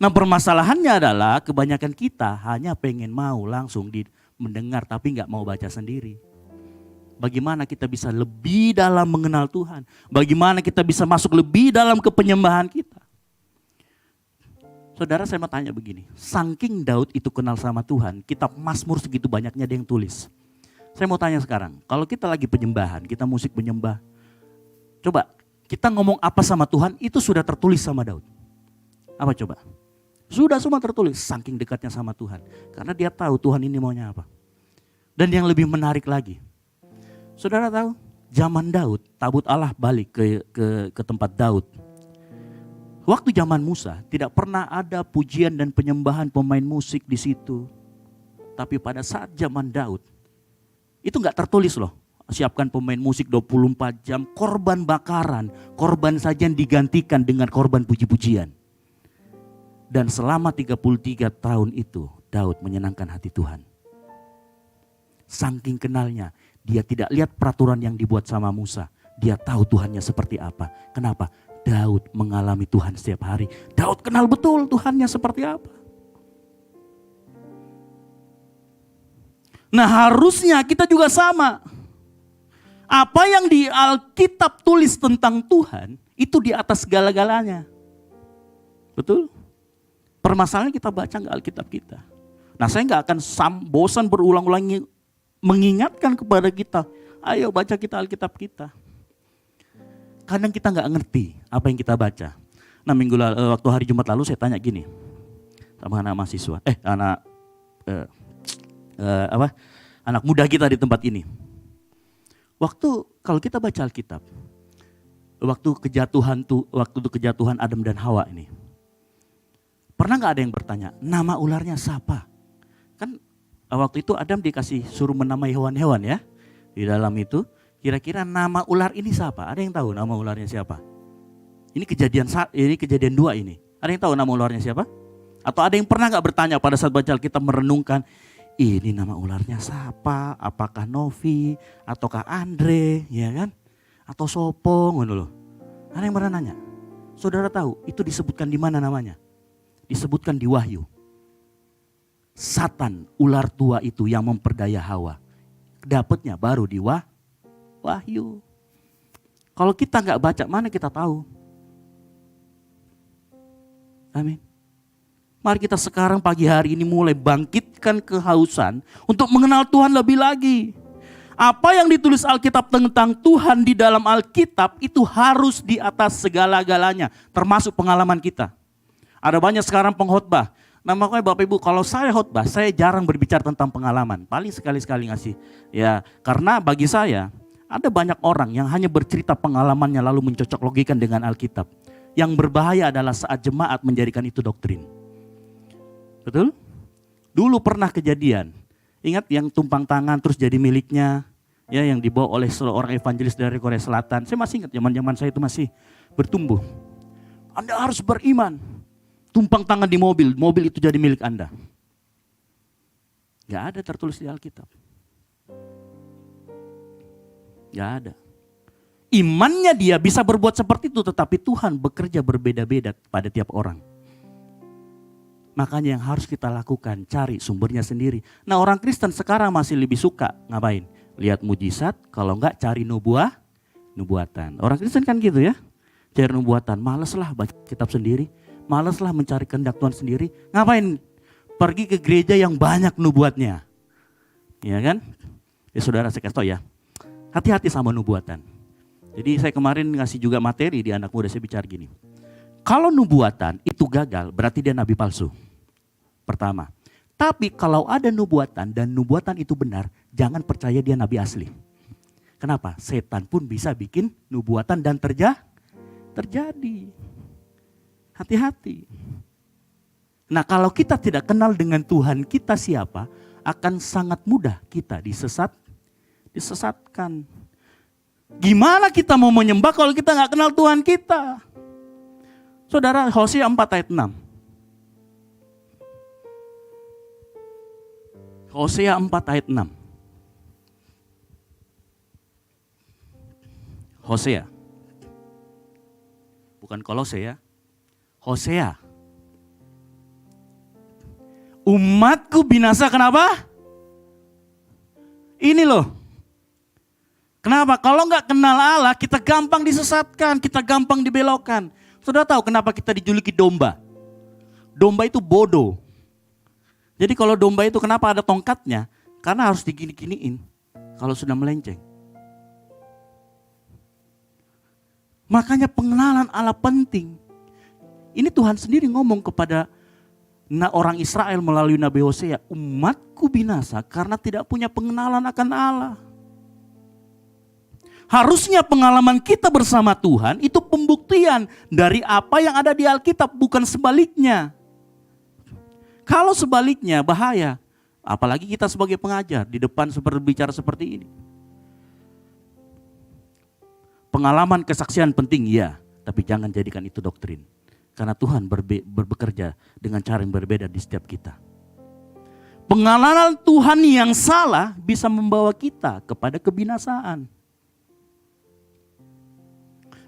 Nah permasalahannya adalah kebanyakan kita hanya pengen mau langsung mendengar tapi nggak mau baca sendiri. Bagaimana kita bisa lebih dalam mengenal Tuhan? Bagaimana kita bisa masuk lebih dalam kepenyembahan kita? Saudara saya mau tanya begini, saking Daud itu kenal sama Tuhan, kitab Mazmur segitu banyaknya dia yang tulis. Saya mau tanya sekarang, kalau kita lagi penyembahan, kita musik penyembah, coba kita ngomong apa sama Tuhan itu sudah tertulis sama Daud. Apa coba? Sudah semua tertulis, saking dekatnya sama Tuhan. Karena dia tahu Tuhan ini maunya apa. Dan yang lebih menarik lagi, saudara tahu, zaman Daud, tabut Allah balik ke tempat Daud. Waktu zaman Musa, tidak pernah ada pujian dan penyembahan pemain musik di situ. Tapi pada saat zaman Daud, itu gak tertulis loh. Siapkan pemain musik 24 jam, korban bakaran, korban sajian digantikan dengan korban puji-pujian. Dan selama 33 tahun itu Daud menyenangkan hati Tuhan. Saking kenalnya, dia tidak lihat peraturan yang dibuat sama Musa. Dia tahu Tuhannya seperti apa. Kenapa? Daud mengalami Tuhan setiap hari. Daud kenal betul Tuhannya seperti apa. Nah harusnya kita juga sama. Apa yang di Alkitab tulis tentang Tuhan, itu di atas segala-galanya. Betul? Permasalahannya kita baca nggak Alkitab kita. Nah saya nggak akan bosan berulang-ulang mengingatkan kepada kita. Ayo baca kita Alkitab kita. Kadang kita nggak ngerti apa yang kita baca. Nah waktu hari Jumat lalu saya tanya gini. Sama anak mahasiswa. Anak muda kita di tempat ini. Kalau kita baca Alkitab. Waktu kejatuhan Adam dan Hawa ini. Pernah gak ada yang bertanya, nama ularnya siapa? Kan waktu itu Adam suruh menamai hewan-hewan ya. Di dalam itu, kira-kira nama ular ini siapa? Ada yang tahu nama ularnya siapa? Ini kejadian 2 ini. Ada yang tahu nama ularnya siapa? Atau ada yang pernah gak bertanya pada saat baca Alkitab merenungkan, ini nama ularnya siapa? Apakah Novi? Ataukah Andre? Ya kan? Atau Sopong? Ada yang pernah nanya? Saudara tahu itu disebutkan di mana namanya? Disebutkan di Wahyu. Satan, ular tua itu yang memperdaya Hawa. Dapatnya baru di Wahyu. Kalau kita nggak baca, mana kita tahu? Amin. Mari kita sekarang pagi hari ini mulai bangkitkan kehausan untuk mengenal Tuhan lebih lagi. Apa yang ditulis Alkitab tentang Tuhan di dalam Alkitab itu harus di atas segala-galanya, termasuk pengalaman kita. Ada banyak sekarang pengkhotbah, Nah makanya Bapak Ibu, kalau saya khotbah, saya jarang berbicara tentang pengalaman. Paling sekali-sekali ngasih. Ya, karena bagi saya, ada banyak orang yang hanya bercerita pengalamannya lalu mencocok logikan dengan Alkitab. Yang berbahaya adalah saat jemaat menjadikan itu doktrin. Betul? Dulu pernah kejadian. Ingat yang tumpang tangan terus jadi miliknya. Ya, yang dibawa oleh seorang evangelis dari Korea Selatan. Saya masih ingat zaman-zaman saya itu masih bertumbuh. Anda harus beriman. Tumpang tangan di mobil, mobil itu jadi milik Anda. Gak ada tertulis di Alkitab. Gak ada. Imannya dia bisa berbuat seperti itu, tetapi Tuhan bekerja berbeda-beda pada tiap orang. Makanya yang harus kita lakukan, cari sumbernya sendiri. Nah orang Kristen sekarang masih lebih suka ngapain? Lihat mujizat, kalau enggak cari nubuatan. Orang Kristen kan gitu ya, cari nubuatan. Maleslah baca kitab sendiri, maleslah mencari kehendak Tuhan sendiri. Ngapain? Pergi ke gereja yang banyak nubuatnya. Ya kan? Ya saudara, saya kasih tahu ya, hati-hati sama nubuatan. Jadi saya kemarin ngasih juga materi di anak muda, saya bicara gini. Kalau nubuatan itu gagal, berarti dia nabi palsu. Pertama. Tapi kalau ada nubuatan dan nubuatan itu benar, jangan percaya dia nabi asli. Kenapa? Setan pun bisa bikin nubuatan dan terjadi. Hati-hati. Nah kalau kita tidak kenal dengan Tuhan kita siapa, akan sangat mudah kita disesatkan. Gimana kita mau menyembah kalau kita nggak kenal Tuhan kita? Saudara, Hosea 4 ayat 6. Hosea 4 ayat 6. Hosea. Bukan Kolose ya. Hosea. Umatku binasa kenapa? Ini loh. Kenapa? Kalau nggak kenal Allah, kita gampang disesatkan, kita gampang dibelokkan. Sudah tahu kenapa kita dijuluki domba? Domba itu bodoh. Jadi kalau domba itu kenapa ada tongkatnya? Karena harus digini-giniin kalau sudah melenceng. Makanya pengenalan Allah penting. Ini Tuhan sendiri ngomong kepada orang Israel melalui Nabi Hosea, umatku binasa karena tidak punya pengenalan akan Allah. Harusnya pengalaman kita bersama Tuhan itu pembuktian dari apa yang ada di Alkitab, bukan sebaliknya. Kalau sebaliknya bahaya, apalagi kita sebagai pengajar di depan berbicara seperti ini. Pengalaman kesaksian penting ya, tapi jangan jadikan itu doktrin. Karena Tuhan bekerja dengan cara yang berbeda di setiap kita. Pengalaman Tuhan yang salah bisa membawa kita kepada kebinasaan.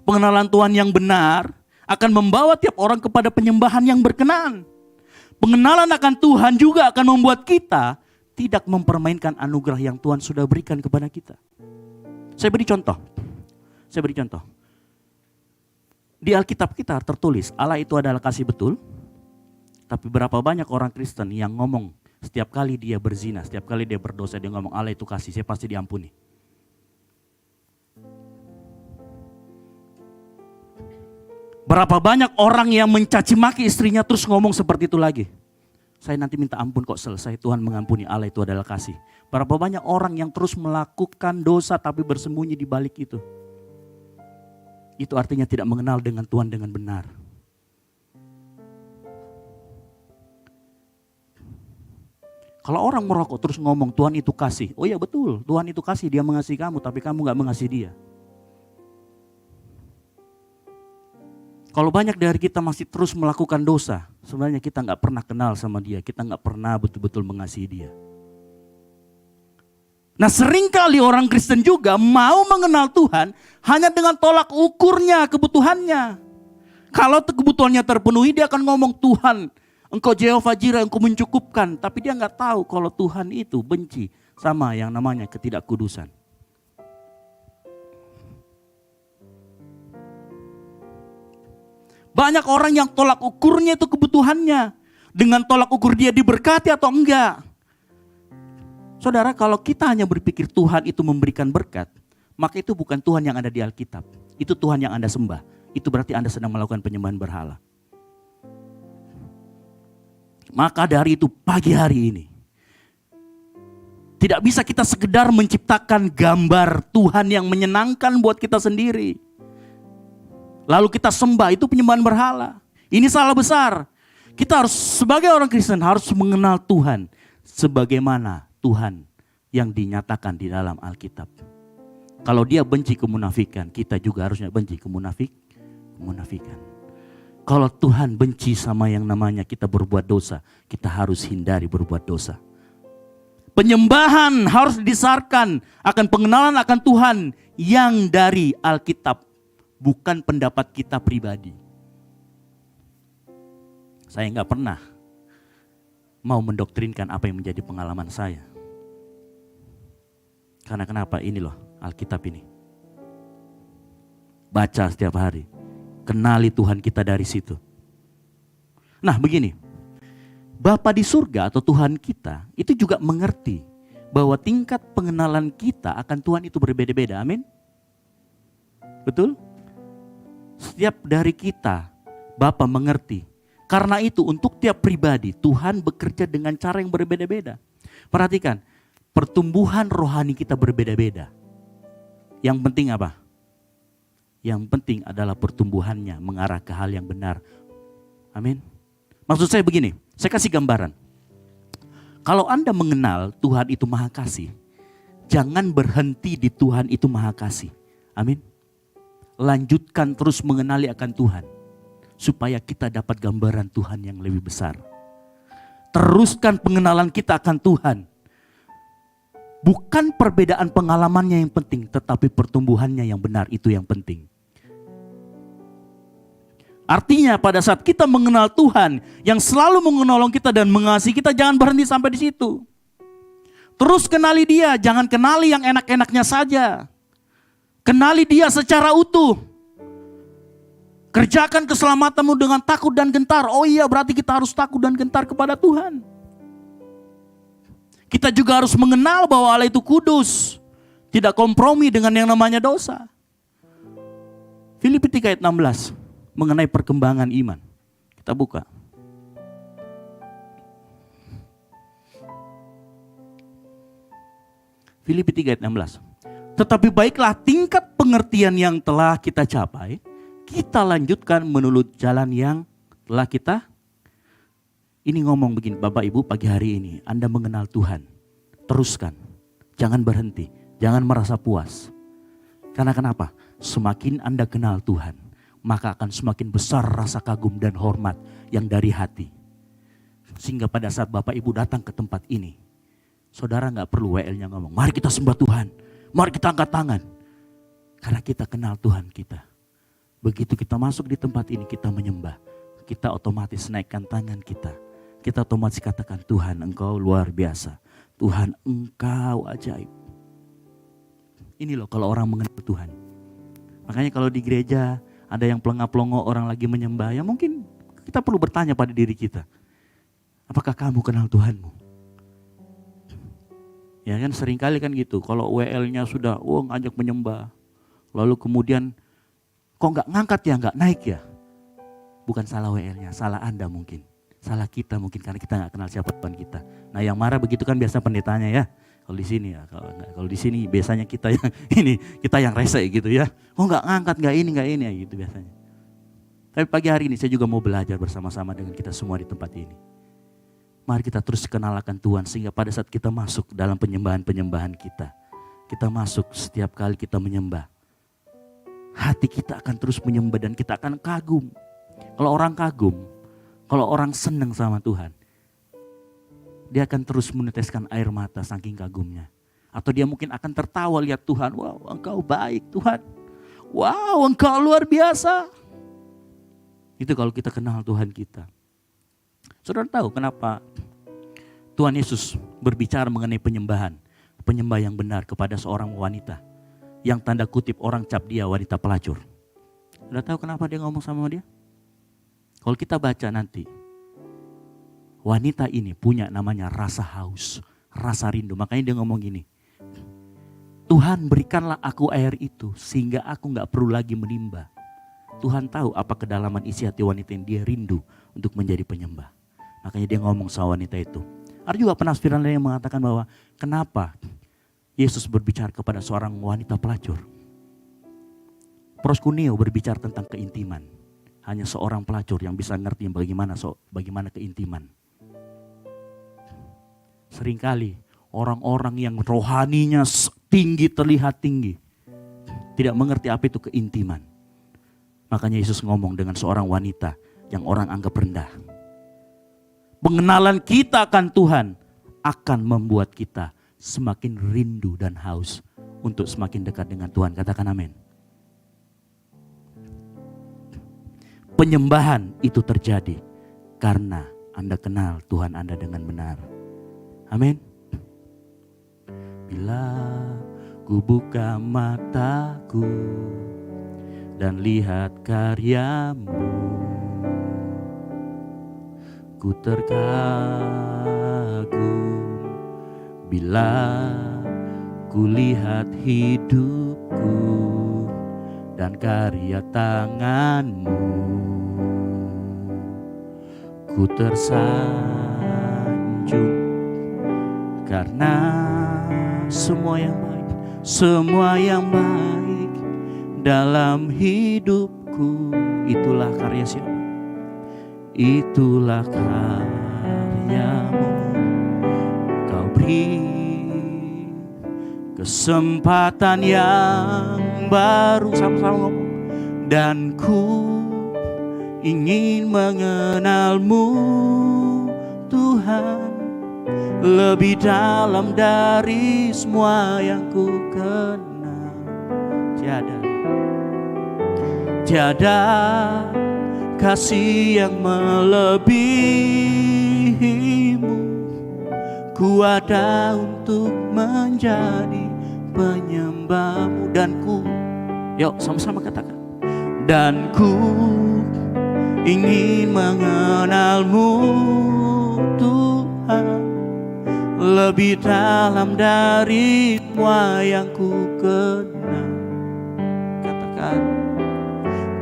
Pengenalan Tuhan yang benar akan membawa tiap orang kepada penyembahan yang berkenan. Pengenalan akan Tuhan juga akan membuat kita tidak mempermainkan anugerah yang Tuhan sudah berikan kepada kita. Saya beri contoh. Di Alkitab kita tertulis Allah itu adalah kasih betul. Tapi berapa banyak orang Kristen yang ngomong setiap kali dia berzina, setiap kali dia berdosa, dia ngomong Allah itu kasih, saya pasti diampuni. Berapa banyak orang yang mencaci maki istrinya terus ngomong seperti itu lagi. Saya nanti minta ampun kok selesai, Tuhan mengampuni, Allah itu adalah kasih. Berapa banyak orang yang terus melakukan dosa tapi bersembunyi di balik itu. Itu artinya tidak mengenal dengan Tuhan dengan benar. Kalau orang merokok terus ngomong Tuhan itu kasih. Oh iya betul, Tuhan itu kasih, dia mengasihi kamu tapi kamu gak mengasihi dia. Kalau banyak dari kita masih terus melakukan dosa, sebenarnya kita gak pernah kenal sama dia, kita gak pernah betul-betul mengasihi dia. Nah seringkali orang Kristen juga mau mengenal Tuhan hanya dengan tolak ukurnya, kebutuhannya. Kalau kebutuhannya terpenuhi dia akan ngomong Tuhan, Engkau Jehovah Jireh, Engkau mencukupkan. Tapi dia gak tahu kalau Tuhan itu benci sama yang namanya ketidakkudusan. Banyak orang yang tolak ukurnya itu kebutuhannya. Dengan tolak ukur dia diberkati atau enggak. Saudara, kalau kita hanya berpikir Tuhan itu memberikan berkat, maka itu bukan Tuhan yang ada di Alkitab. Itu Tuhan yang Anda sembah. Itu berarti Anda sedang melakukan penyembahan berhala. Maka dari itu pagi hari ini, tidak bisa kita sekedar menciptakan gambar Tuhan yang menyenangkan buat kita sendiri. Lalu kita sembah, itu penyembahan berhala. Ini salah besar. Kita harus sebagai orang Kristen harus mengenal Tuhan sebagaimana Tuhan yang dinyatakan di dalam Alkitab. Kalau dia benci kemunafikan, kita juga harusnya benci kemunafikan. Kalau Tuhan benci sama yang namanya kita berbuat dosa, kita harus hindari berbuat dosa. Penyembahan harus didasarkan akan pengenalan akan Tuhan yang dari Alkitab, bukan pendapat kita pribadi. Saya nggak pernah mau mendoktrinkan apa yang menjadi pengalaman saya. Karena kenapa? Ini loh Alkitab ini. Baca setiap hari. Kenali Tuhan kita dari situ. Nah begini, Bapa di surga atau Tuhan kita itu juga mengerti bahwa tingkat pengenalan kita akan Tuhan itu berbeda-beda. Amin. Betul? Setiap dari kita, Bapa mengerti. Karena itu untuk tiap pribadi Tuhan bekerja dengan cara yang berbeda-beda. Perhatikan, pertumbuhan rohani kita berbeda-beda. Yang penting apa? Yang penting adalah pertumbuhannya mengarah ke hal yang benar. Amin. Maksud saya begini, saya kasih gambaran. Kalau Anda mengenal Tuhan itu Maha Kasih, jangan berhenti di Tuhan itu Maha Kasih. Amin. Lanjutkan terus mengenali akan Tuhan, supaya kita dapat gambaran Tuhan yang lebih besar. Teruskan pengenalan kita akan Tuhan. Bukan perbedaan pengalamannya yang penting, tetapi pertumbuhannya yang benar itu yang penting. Artinya pada saat kita mengenal Tuhan yang selalu menolong kita dan mengasihi kita, jangan berhenti sampai di situ. Terus kenali dia, jangan kenali yang enak-enaknya saja. Kenali dia secara utuh. Kerjakan keselamatanmu dengan takut dan gentar. Oh iya, berarti kita harus takut dan gentar kepada Tuhan. Kita juga harus mengenal bahwa Allah itu kudus. Tidak kompromi dengan yang namanya dosa. Filipi 3 ayat 16. Mengenai perkembangan iman. Kita buka. Filipi 3 ayat 16. Tetapi baiklah tingkat pengertian yang telah kita capai, kita lanjutkan menurut jalan yang telah kita. Ini ngomong begini, Bapak Ibu pagi hari ini Anda mengenal Tuhan. Teruskan, jangan berhenti, jangan merasa puas. Karena kenapa? Semakin Anda kenal Tuhan, maka akan semakin besar rasa kagum dan hormat yang dari hati. Sehingga pada saat Bapak Ibu datang ke tempat ini, saudara gak perlu WL-nya ngomong, mari kita sembah Tuhan, mari kita angkat tangan. Karena kita kenal Tuhan kita. Begitu kita masuk di tempat ini, kita menyembah. Kita otomatis naikkan tangan kita. Kita otomatis katakan, Tuhan Engkau luar biasa. Tuhan Engkau ajaib. Ini loh kalau orang mengenal Tuhan. Makanya kalau di gereja ada yang pelongo-pelongo orang lagi menyembah, ya mungkin kita perlu bertanya pada diri kita. Apakah kamu kenal Tuhanmu? Ya kan seringkali kan gitu, kalau WL-nya sudah ngajak menyembah. Lalu kemudian kok gak ngangkat ya, gak naik ya? Bukan salah WL-nya, salah Anda mungkin. Salah kita mungkin karena kita gak kenal siapa Tuhan kita. Nah yang marah begitu kan biasa pendetanya ya. Kalau di sini ya, kalau di sini biasanya kita yang ini, kita yang rese gitu ya. Oh nggak ngangkat, nggak ini ya gitu biasanya. Tapi pagi hari ini saya juga mau belajar bersama-sama dengan kita semua di tempat ini. Mari kita terus kenalkan Tuhan sehingga pada saat kita masuk dalam penyembahan-penyembahan kita masuk setiap kali kita menyembah. Hati kita akan terus menyembah dan kita akan kagum. Kalau orang kagum, kalau orang senang sama Tuhan, dia akan terus meneteskan air mata saking kagumnya. Atau dia mungkin akan tertawa lihat Tuhan. Wow, Engkau baik Tuhan. Wow, Engkau luar biasa. Itu kalau kita kenal Tuhan kita. Saudara tahu kenapa Tuhan Yesus berbicara mengenai penyembahan. Penyembah yang benar kepada seorang wanita. Yang tanda kutip orang cap dia wanita pelacur. Saudara tahu kenapa dia ngomong sama dia? Kalau kita baca nanti. Wanita ini punya namanya rasa haus, rasa rindu. Makanya dia ngomong gini, Tuhan berikanlah aku air itu sehingga aku gak perlu lagi menimba. Tuhan tahu apa kedalaman isi hati wanita yang dia rindu untuk menjadi penyembah. Makanya dia ngomong sama wanita itu. Ada juga penafsiran lain yang mengatakan bahwa kenapa Yesus berbicara kepada seorang wanita pelacur. Proskuneo berbicara tentang keintiman. Hanya seorang pelacur yang bisa ngerti bagaimana keintiman. Seringkali orang-orang yang rohaninya tinggi, terlihat tinggi, tidak mengerti apa itu keintiman. Makanya Yesus ngomong dengan seorang wanita yang orang anggap rendah. Pengenalan kita akan Tuhan akan membuat kita semakin rindu dan haus untuk semakin dekat dengan Tuhan. Katakan amin. Penyembahan itu terjadi karena Anda kenal Tuhan Anda dengan benar. Amin. Bila ku buka mataku dan lihat karyamu, ku terkagum. Bila ku lihat hidupku dan karya tanganmu, ku tersanjung. Karena semua yang baik dalam hidupku, itulah karya siapa? Itulah karyamu. Kau beri kesempatan yang baru, sama-sama ngomong. Dan ku ingin mengenalmu Tuhan, lebih dalam dari semua yang ku kenal. Tiada kasih yang melebihimu. Ku ada untuk menjadi penyembahmu. Dan ku, yuk sama-sama katakan. Dan ku ingin mengenalmu Tuhan, lebih dalam dari semua yang ku kenal. Katakan,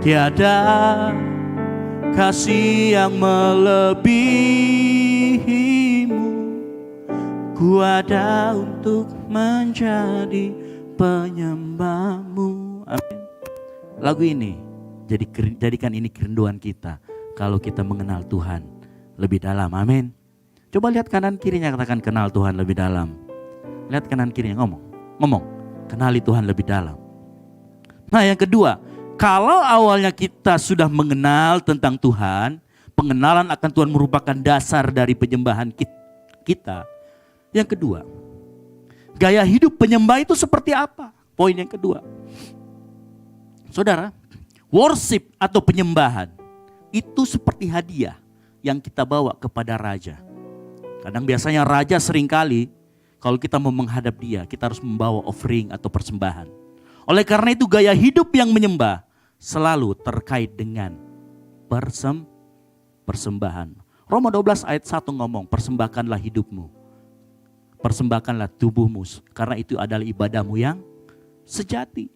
tiada kasih yang melebihimu. Ku ada untuk menjadi penyembahmu. Amin. Lagu ini jadikan ini kerinduan kita kalau kita mengenal Tuhan lebih dalam. Amin. Coba lihat kanan kirinya, katakan kenal Tuhan lebih dalam. Lihat kanan kirinya, ngomong, kenali Tuhan lebih dalam. Nah yang kedua, kalau awalnya kita sudah mengenal tentang Tuhan, pengenalan akan Tuhan merupakan dasar dari penyembahan kita. Yang kedua, gaya hidup penyembah itu seperti apa? Poin yang kedua. Saudara, worship atau penyembahan itu seperti hadiah yang kita bawa kepada raja. Kadang biasanya raja seringkali kalau kita mau menghadap dia, kita harus membawa offering atau persembahan. Oleh karena itu gaya hidup yang menyembah selalu terkait dengan persembahan. Roma 12 ayat 1 ngomong, persembahkanlah hidupmu, persembahkanlah tubuhmu, karena itu adalah ibadahmu yang sejati.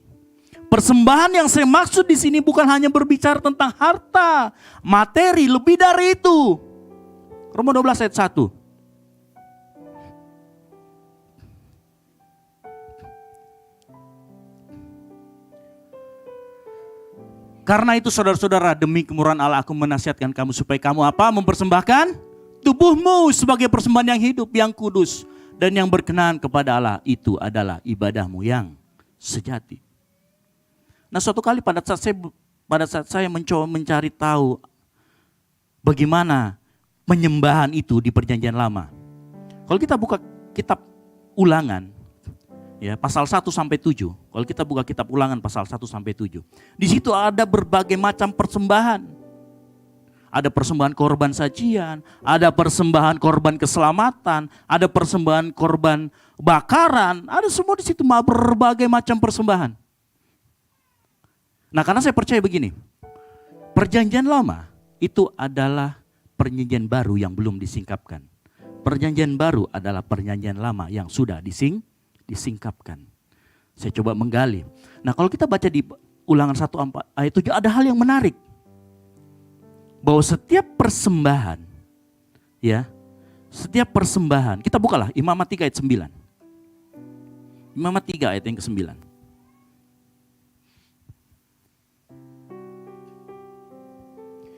Persembahan yang saya maksud di sini bukan hanya berbicara tentang harta, materi, lebih dari itu. Roma 12 ayat 1. Karena itu saudara-saudara, demi kemurahan Allah aku menasihatkan kamu supaya kamu apa? Mempersembahkan tubuhmu sebagai persembahan yang hidup, yang kudus, dan yang berkenan kepada Allah. Itu adalah ibadahmu yang sejati. Nah suatu kali pada saat saya mencoba mencari tahu bagaimana penyembahan itu di perjanjian lama. Kalau kita buka kitab Ulangan, ya, pasal 1-7. Kalau kita buka kitab Ulangan pasal 1-7. Di situ ada berbagai macam persembahan. Ada persembahan korban sajian, ada persembahan korban keselamatan, ada persembahan korban bakaran, ada semua di situ berbagai macam persembahan. Nah, karena saya percaya begini. Perjanjian lama itu adalah perjanjian baru yang belum disingkapkan. Perjanjian baru adalah perjanjian lama yang sudah disingkapkan. Saya coba menggali. Nah kalau kita baca di Ulangan 1 ayat 7 ada hal yang menarik. Bahwa setiap persembahan ya, setiap persembahan, kita bukalah Imamat 3 ayat 9. Imamat 3 ayat yang ke-9.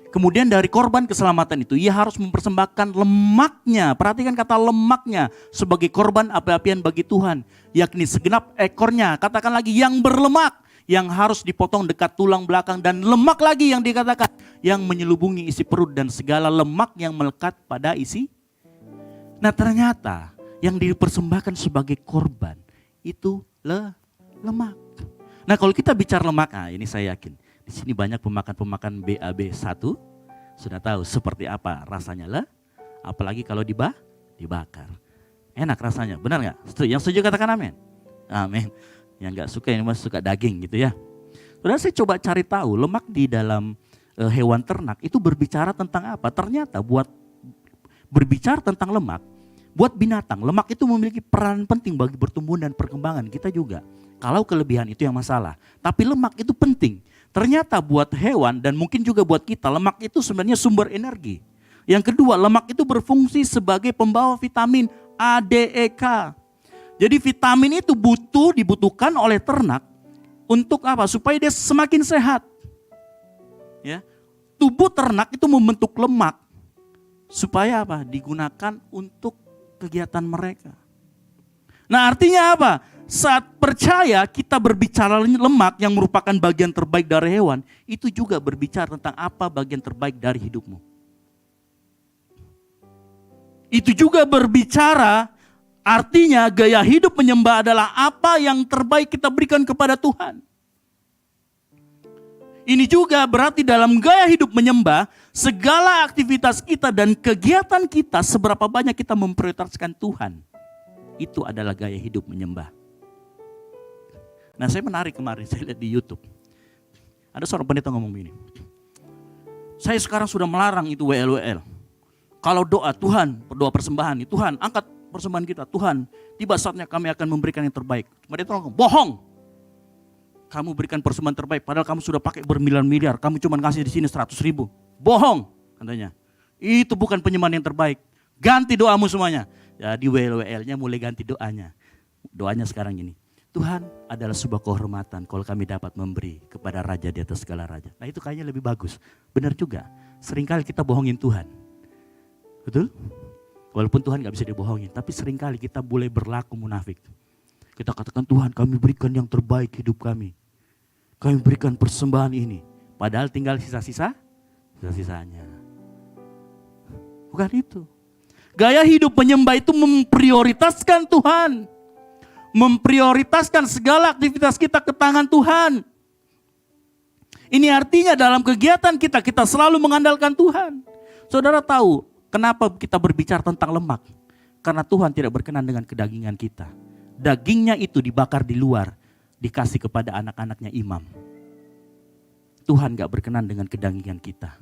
Kemudian dari korban keselamatan itu, ia harus mempersembahkan lemaknya. Perhatikan kata lemaknya sebagai korban api-apian bagi Tuhan. Yakni segenap ekornya, katakan lagi yang berlemak. Yang harus dipotong dekat tulang belakang. Dan lemak lagi yang dikatakan, yang menyelubungi isi perut dan segala lemak yang melekat pada isi. Nah ternyata yang dipersembahkan sebagai korban itu lemak. Nah kalau kita bicara lemak, ini saya yakin. Di sini banyak pemakan-pemakan BAB1 sudah tahu seperti apa rasanya apalagi kalau dibakar. Enak rasanya, benar nggak? Yang setuju katakan amin. Amin. Yang nggak suka ini masih suka daging gitu ya. Saudara saya coba cari tahu lemak di dalam hewan ternak itu berbicara tentang apa? Ternyata berbicara tentang lemak, buat binatang lemak itu memiliki peran penting bagi pertumbuhan dan perkembangan kita juga. Kalau kelebihan itu yang masalah, tapi lemak itu penting. Ternyata buat hewan dan mungkin juga buat kita, lemak itu sebenarnya sumber energi. Yang kedua, lemak itu berfungsi sebagai pembawa vitamin A, D, E, K. Jadi vitamin itu dibutuhkan oleh ternak untuk apa? Supaya dia semakin sehat. Ya. Tubuh ternak itu membentuk lemak supaya apa? Digunakan untuk kegiatan mereka. Nah artinya apa? Saat percaya kita berbicara lemak yang merupakan bagian terbaik dari hewan, itu juga berbicara tentang apa bagian terbaik dari hidupmu. Itu juga berbicara, artinya gaya hidup menyembah adalah apa yang terbaik kita berikan kepada Tuhan. Ini juga berarti dalam gaya hidup menyembah, segala aktivitas kita dan kegiatan kita seberapa banyak kita memprioritaskan Tuhan. Itu adalah gaya hidup menyembah. Nah saya menarik kemarin, saya lihat di YouTube. Ada seorang pendeta ngomong begini. Saya sekarang sudah melarang itu WL. Kalau doa Tuhan, doa persembahan, Tuhan angkat persembahan kita. Tuhan, tiba saatnya kami akan memberikan yang terbaik. Pendeta ngomong, bohong. Kamu berikan persembahan terbaik, padahal kamu sudah pakai bermiliar-miliar. Kamu cuma kasih di sini 100.000. Bohong, katanya. Itu bukan penyembahan yang terbaik. Ganti doamu semuanya. Jadi WL-nya mulai ganti doanya. Doanya sekarang gini. Tuhan adalah sebuah kehormatan kalau kami dapat memberi kepada raja di atas segala raja. Nah itu kayaknya lebih bagus. Benar juga. Seringkali kita bohongin Tuhan. Betul? Walaupun Tuhan gak bisa dibohongin. Tapi seringkali kita boleh berlaku munafik. Kita katakan Tuhan kami berikan yang terbaik hidup kami. Kami berikan persembahan ini. Padahal tinggal sisa-sisanya. Bukan itu. Gaya hidup penyembah itu memprioritaskan Tuhan. Memprioritaskan segala aktivitas kita ke tangan Tuhan. Ini artinya dalam kegiatan kita selalu mengandalkan Tuhan. Saudara tahu kenapa kita berbicara tentang lemak? Karena Tuhan tidak berkenan dengan kedagingan kita. Dagingnya itu dibakar di luar, dikasih kepada anak-anaknya imam. Tuhan gak berkenan dengan kedagingan kita.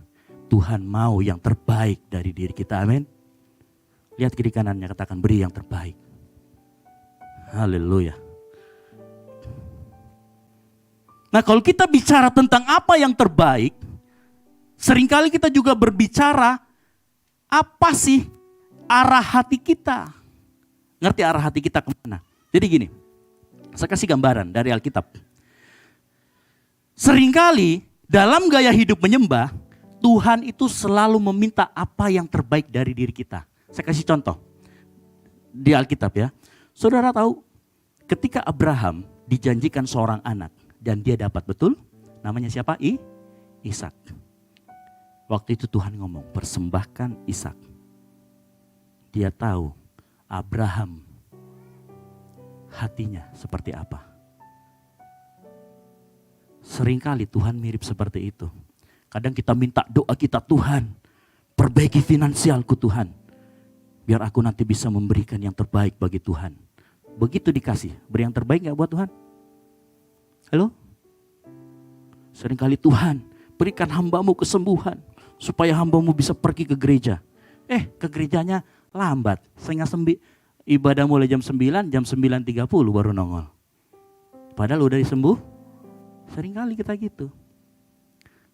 Tuhan mau yang terbaik dari diri kita, amin. Lihat kiri kanannya, katakan beri yang terbaik. Haleluya. Nah kalau kita bicara tentang apa yang terbaik, seringkali kita juga berbicara apa sih arah hati kita. Ngerti arah hati kita kemana? Jadi gini, saya kasih gambaran dari Alkitab. Seringkali dalam gaya hidup menyembah, Tuhan itu selalu meminta apa yang terbaik dari diri kita. Saya kasih contoh di Alkitab ya. Saudara tahu ketika Abraham dijanjikan seorang anak dan dia dapat betul, namanya siapa? Ishak. Waktu itu Tuhan ngomong, persembahkan Ishak. Dia tahu Abraham hatinya seperti apa. Seringkali Tuhan mirip seperti itu. Kadang kita minta doa kita, Tuhan perbaiki finansialku Tuhan. Biar aku nanti bisa memberikan yang terbaik bagi Tuhan. Begitu dikasih, beri yang terbaik gak buat Tuhan? Halo? Seringkali Tuhan, berikan hambamu kesembuhan. Supaya hambamu bisa pergi ke gereja. Ke gerejanya lambat. Ibadah mulai jam 9, jam 9.30 baru nongol. Padahal udah disembuh. Seringkali kita gitu.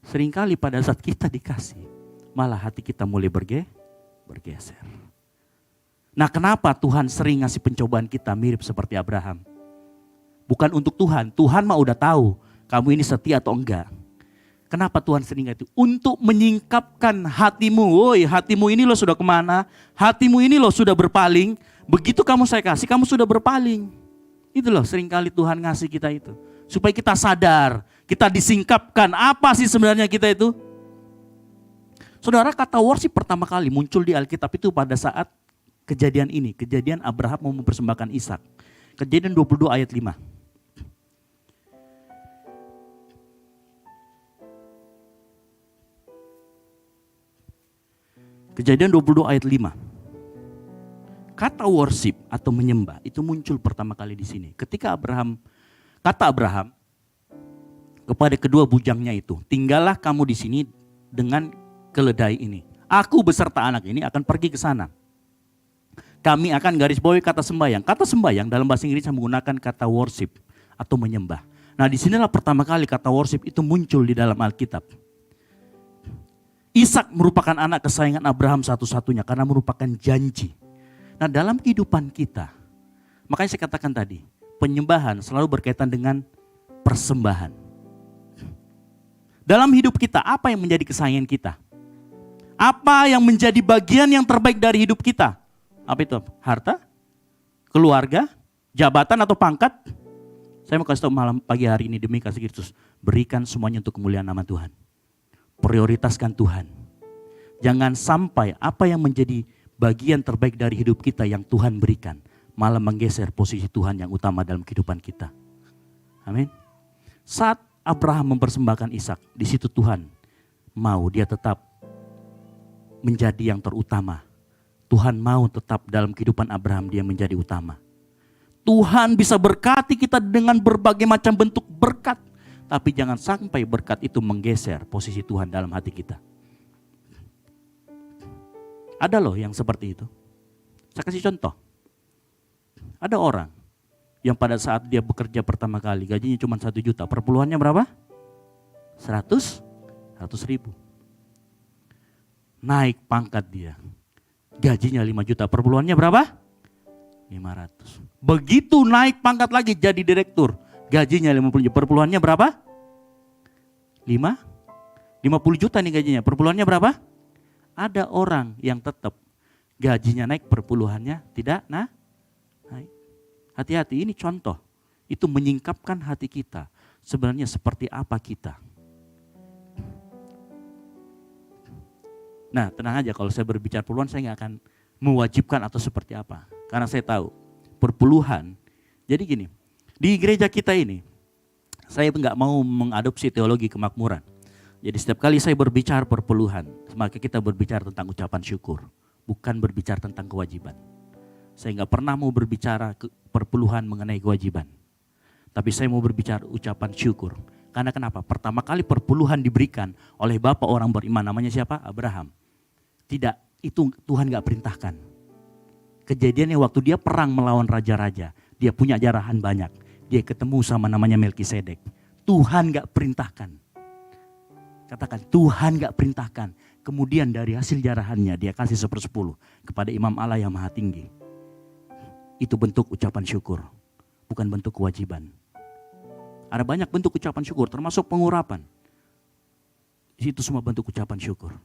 Seringkali pada saat kita dikasih, malah hati kita mulai bergeser. bergeser. Nah, kenapa Tuhan sering ngasih pencobaan kita mirip seperti Abraham? Bukan untuk Tuhan. Tuhan mah udah tahu kamu ini setia atau enggak. Kenapa Tuhan sering itu? Untuk menyingkapkan hatimu. Woi, hatimu ini loh sudah kemana? Hatimu ini loh sudah berpaling. Begitu kamu saya kasih, kamu sudah berpaling. Itu loh seringkali Tuhan ngasih kita itu. Supaya kita sadar, kita disingkapkan. Apa sih sebenarnya kita itu? Saudara, kata worship pertama kali muncul di Alkitab itu pada saat kejadian ini. Kejadian Abraham mau mempersembahkan Ishak. Kejadian 22 ayat 5. Kejadian 22 ayat 5. Kata worship atau menyembah itu muncul pertama kali di sini. Ketika kata Abraham kepada kedua bujangnya itu, tinggallah kamu di sini dengan keledai ini. Aku beserta anak ini akan pergi ke sana. Kami akan garis bawahi kata sembahyang. Kata sembahyang dalam bahasa Inggris menggunakan kata worship atau menyembah. Nah, disinilah pertama kali kata worship itu muncul di dalam Alkitab. Ishak merupakan anak kesayangan Abraham satu-satunya karena merupakan janji. Nah, dalam kehidupan kita, makanya saya katakan tadi, penyembahan selalu berkaitan dengan persembahan. Dalam hidup kita, apa yang menjadi kesayangan kita? Apa yang menjadi bagian yang terbaik dari hidup kita? Apa itu? Harta? Keluarga? Jabatan atau pangkat? Saya mau kasih tahu malam pagi hari ini demi kasih Kristus. Berikan semuanya untuk kemuliaan nama Tuhan. Prioritaskan Tuhan. Jangan sampai apa yang menjadi bagian terbaik dari hidup kita yang Tuhan berikan malah menggeser posisi Tuhan yang utama dalam kehidupan kita. Amin. Saat Abraham mempersembahkan Ishak, di situ Tuhan mau dia tetap menjadi yang terutama. Tuhan mau tetap dalam kehidupan Abraham dia menjadi utama. Tuhan bisa berkati kita dengan berbagai macam bentuk berkat. Tapi jangan sampai berkat itu menggeser posisi Tuhan dalam hati kita. Ada loh yang seperti itu. Saya kasih contoh. Ada orang yang pada saat dia bekerja pertama kali gajinya cuma 1 juta. Perpuluhannya berapa? 100 ribu. Naik pangkat dia. Gajinya 5 juta. Perpuluhannya berapa? 500. Begitu naik pangkat lagi jadi direktur. Gajinya 50 juta. Perpuluhannya berapa? 50 juta nih gajinya. Perpuluhannya berapa? Ada orang yang tetap gajinya naik, perpuluhannya tidak naik. Hati-hati, ini contoh. Itu menyingkapkan hati kita. Sebenarnya seperti apa kita. Nah, tenang aja kalau saya berbicara perpuluhan saya nggak akan mewajibkan atau seperti apa. Karena saya tahu perpuluhan. Jadi gini, di gereja kita ini, saya nggak mau mengadopsi teologi kemakmuran. Jadi setiap kali saya berbicara perpuluhan, maka kita berbicara tentang ucapan syukur. Bukan berbicara tentang kewajiban. Saya nggak pernah mau berbicara perpuluhan mengenai kewajiban. Tapi saya mau berbicara ucapan syukur. Karena kenapa? Pertama kali perpuluhan diberikan oleh Bapak orang beriman, namanya siapa? Abraham. Tidak, itu Tuhan gak perintahkan. Kejadiannya waktu dia perang melawan raja-raja, dia punya jarahan banyak. Dia ketemu sama namanya Melkisedek. Tuhan gak perintahkan. Katakan, Tuhan gak perintahkan. Kemudian dari hasil jarahannya dia kasih 1/10 kepada Imam Allah yang Maha Tinggi. Itu bentuk ucapan syukur, bukan bentuk kewajiban. Ada banyak bentuk ucapan syukur, termasuk pengurapan. Itu semua bentuk ucapan syukur.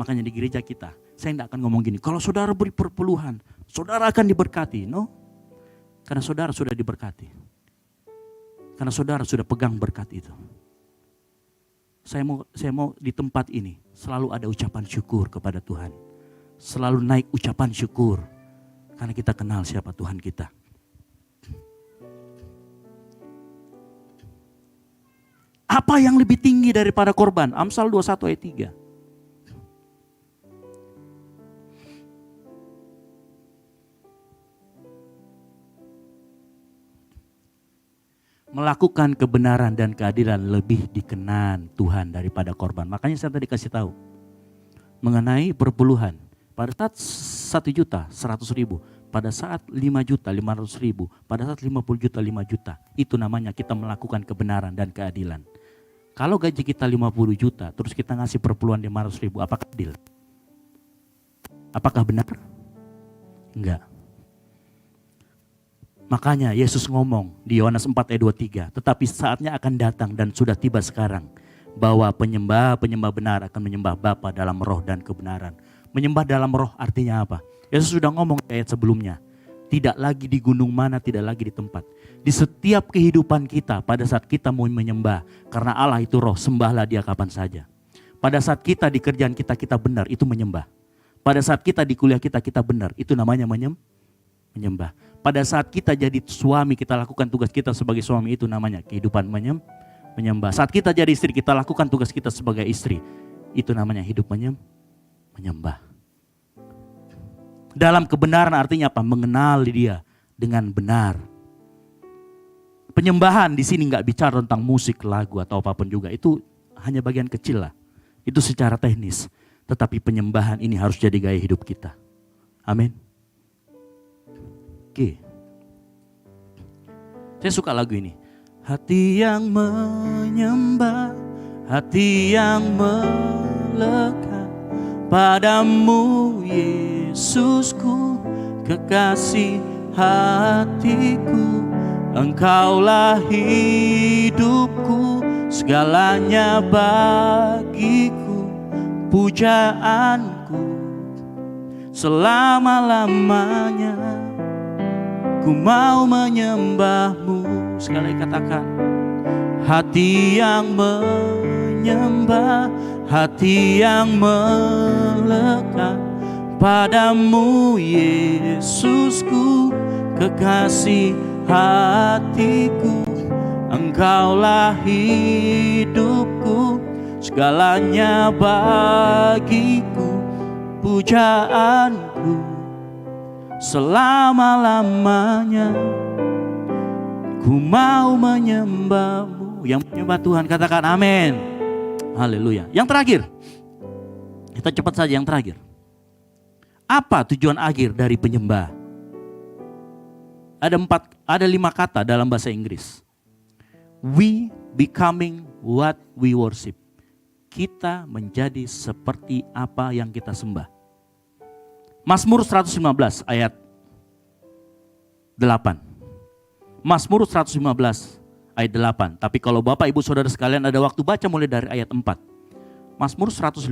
Makanya di gereja kita, saya tidak akan ngomong gini, kalau saudara beri perpuluhan, saudara akan diberkati. No, karena saudara sudah diberkati. Karena saudara sudah pegang berkat itu. Saya mau di tempat ini selalu ada ucapan syukur kepada Tuhan. Selalu naik ucapan syukur. Karena kita kenal siapa Tuhan kita. Apa yang lebih tinggi daripada korban? Amsal 21 ayat 3. Melakukan kebenaran dan keadilan lebih dikenan Tuhan daripada korban. Makanya saya tadi kasih tahu mengenai perpuluhan. Pada saat 1 juta 100 ribu, pada saat 5 juta 500 ribu, pada saat 50 juta 5 juta. Itu namanya kita melakukan kebenaran dan keadilan. Kalau gaji kita 50 juta, terus kita ngasih perpuluhan 500 ribu, apakah adil? Apakah benar? Enggak. Makanya Yesus ngomong di Yohanes 4 ayat 23, tetapi saatnya akan datang dan sudah tiba sekarang, bahwa penyembah-penyembah benar akan menyembah Bapa dalam roh dan kebenaran. Menyembah dalam roh artinya apa? Yesus sudah ngomong di ayat sebelumnya, tidak lagi di gunung mana, tidak lagi di tempat. Di setiap kehidupan kita, pada saat kita mau menyembah, karena Allah itu roh, sembahlah dia kapan saja. Pada saat kita di kerjaan kita, kita benar, itu menyembah. Pada saat kita di kuliah kita, kita benar, itu namanya menyembah. Pada saat kita jadi suami, kita lakukan tugas kita sebagai suami, itu namanya kehidupan menyembah. Saat kita jadi istri, kita lakukan tugas kita sebagai istri, itu namanya hidup menyembah. Dalam kebenaran artinya apa? Mengenal dia dengan benar. Penyembahan di sini nggak bicara tentang musik, lagu atau apapun juga. Itu hanya bagian kecil lah. Itu secara teknis. Tetapi penyembahan ini harus jadi gaya hidup kita. Amin. Oke. Saya suka lagu ini. Hati yang menyembah, hati yang melekat padamu Yesusku, kekasih hatiku. Engkaulah hidupku, segalanya bagiku, pujaanku selama-lamanya. Ku mau menyembahmu. Sekali katakan, hati yang menyembah, hati yang melekat padamu Yesusku, kekasih hatiku. Engkaulah hidupku, segalanya bagiku, pujaanku selama-lamanya. Ku mau menyembahmu. Yang menyembah Tuhan katakan amin. Haleluya. Yang terakhir, kita cepat saja yang terakhir. Apa tujuan akhir dari penyembah? Ada 5 kata dalam bahasa Inggris. We becoming what we worship. Kita menjadi seperti apa yang kita sembah. Mazmur 115 ayat 8. Mazmur 115 ayat 8. Tapi kalau Bapak Ibu Saudara sekalian ada waktu baca mulai dari ayat 4. Mazmur 115.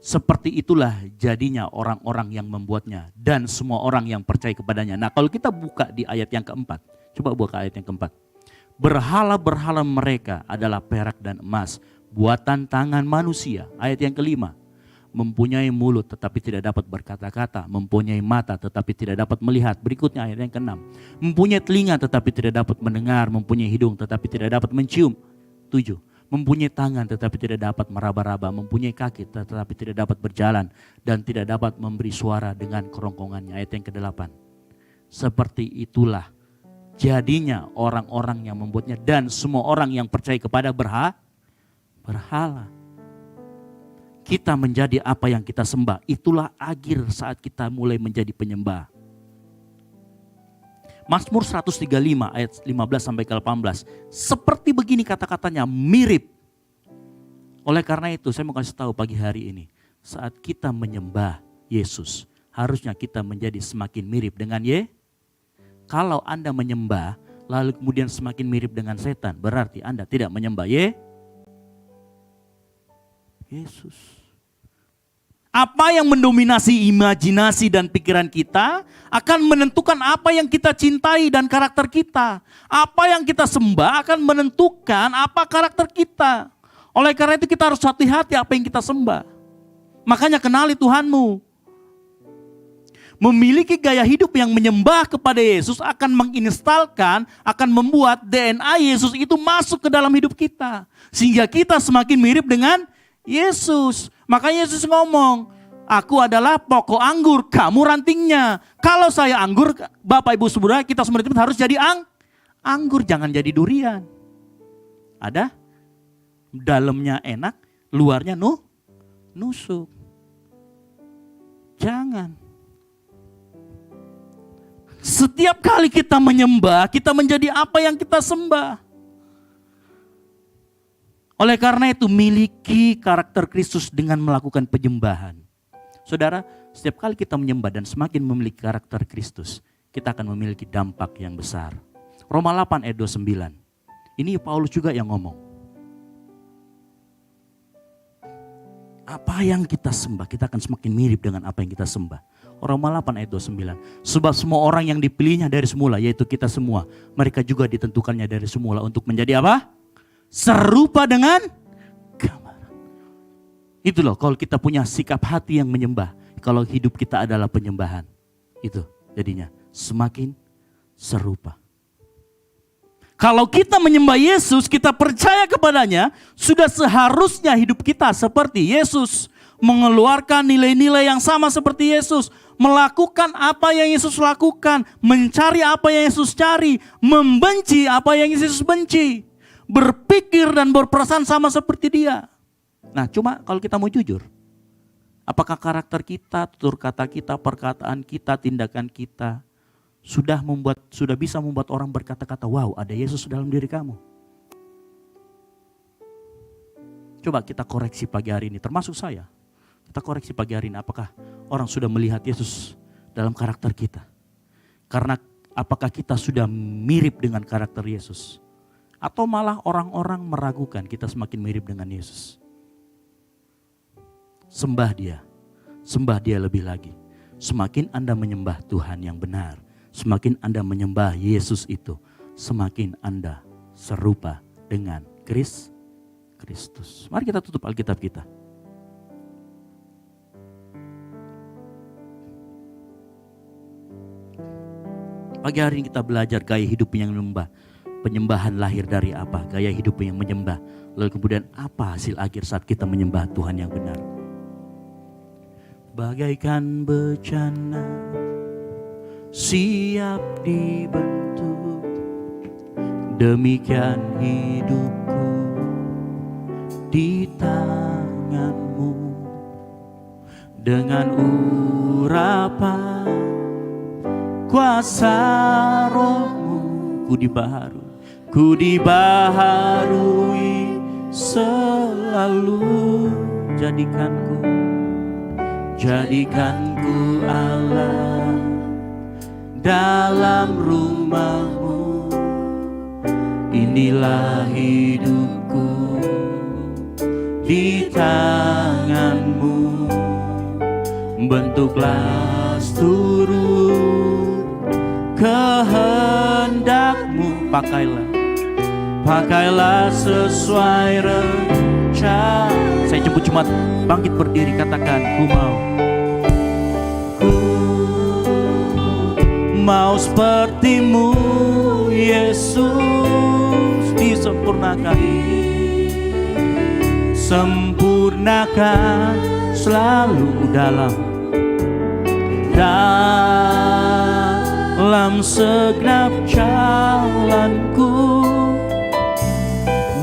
Seperti itulah jadinya orang-orang yang membuatnya dan semua orang yang percaya kepadanya. Nah, kalau kita buka di ayat yang keempat. Coba buka ayat yang keempat. Berhala-berhala mereka adalah perak dan emas, buatan tangan manusia. Ayat yang kelima. Mempunyai mulut tetapi tidak dapat berkata-kata, mempunyai mata tetapi tidak dapat melihat. Berikutnya ayat yang ke-6. Mempunyai telinga tetapi tidak dapat mendengar, mempunyai hidung tetapi tidak dapat mencium. 7. Mempunyai tangan tetapi tidak dapat meraba-raba, mempunyai kaki tetapi tidak dapat berjalan, dan tidak dapat memberi suara dengan kerongkongannya. Ayat yang ke-8. Seperti itulah jadinya orang-orang yang membuatnya dan semua orang yang percaya kepada berhala. Kita menjadi apa yang kita sembah. Itulah akhir saat kita mulai menjadi penyembah. Mazmur 135 ayat 15 sampai ke 18. Seperti begini kata-katanya, mirip. Oleh karena itu saya mau kasih tahu pagi hari ini. Saat kita menyembah Yesus, harusnya kita menjadi semakin mirip dengan Kalau Anda menyembah, lalu kemudian semakin mirip dengan setan, berarti Anda tidak menyembah Yesus. Apa yang mendominasi imajinasi dan pikiran kita akan menentukan apa yang kita cintai dan karakter kita. Apa yang kita sembah akan menentukan apa karakter kita. Oleh karena itu kita harus hati-hati apa yang kita sembah. Makanya kenali Tuhanmu. Memiliki gaya hidup yang menyembah kepada Yesus akan menginstalkan, akan membuat DNA Yesus itu masuk ke dalam hidup kita. Sehingga kita semakin mirip dengan Yesus. Makanya Yesus ngomong, aku adalah pokok anggur, kamu rantingnya. Kalau saya anggur, Bapak Ibu Saudara, kita semua itu harus jadi anggur, jangan jadi durian. Ada? Dalamnya enak, luarnya nusuk. Jangan. Setiap kali kita menyembah, kita menjadi apa yang kita sembah. Oleh karena itu miliki karakter Kristus dengan melakukan penyembahan. Saudara, setiap kali kita menyembah dan semakin memiliki karakter Kristus, kita akan memiliki dampak yang besar. Roma 8 ayat 29. Ini Paulus juga yang ngomong. Apa yang kita sembah, kita akan semakin mirip dengan apa yang kita sembah. Roma 8 ayat 29. Sebab semua orang yang dipilihnya dari semula, yaitu kita semua, mereka juga ditentukannya dari semula untuk menjadi apa? Serupa dengan gambaran. Itu loh, kalau kita punya sikap hati yang menyembah, kalau hidup kita adalah penyembahan, itu jadinya semakin serupa. Kalau kita menyembah Yesus, kita percaya kepadanya, sudah seharusnya hidup kita seperti Yesus. Mengeluarkan nilai-nilai yang sama seperti Yesus. Melakukan apa yang Yesus lakukan. Mencari apa yang Yesus cari. Membenci apa yang Yesus benci. Berpikir dan berperasaan sama seperti dia. Nah, cuma kalau kita mau jujur, apakah karakter kita, tutur kata kita, perkataan kita, tindakan kita sudah bisa membuat orang berkata-kata, wow, ada Yesus dalam diri kamu. Coba kita koreksi pagi hari ini, termasuk saya. Kita koreksi pagi hari ini, apakah orang sudah melihat Yesus dalam karakter kita? Karena apakah kita sudah mirip dengan karakter Yesus? Atau malah orang-orang meragukan kita semakin mirip dengan Yesus? Sembah dia lebih lagi. Semakin Anda menyembah Tuhan yang benar, semakin Anda menyembah Yesus itu, semakin Anda serupa dengan Kristus. Mari kita tutup Alkitab kita. Pagi hari ini kita belajar gaya hidup yang menyembah. Penyembahan lahir dari apa? Gaya hidup yang menyembah. Lalu kemudian apa hasil akhir saat kita menyembah Tuhan yang benar? Bagaikan bejana siap dibentuk, demikian hidupku di tanganmu. Dengan urapan kuasa rohmu, ku dibaharui selalu. Jadikanku Allah dalam rumahmu. Inilah hidupku di tanganmu. Bentuklah seluruh kehendakmu. Pakailah sesuai rencana. Saya jemput jemaat bangkit berdiri, katakan, ku mau sepertimu Yesus. Sempurnakan selalu dalam segenap jalanku,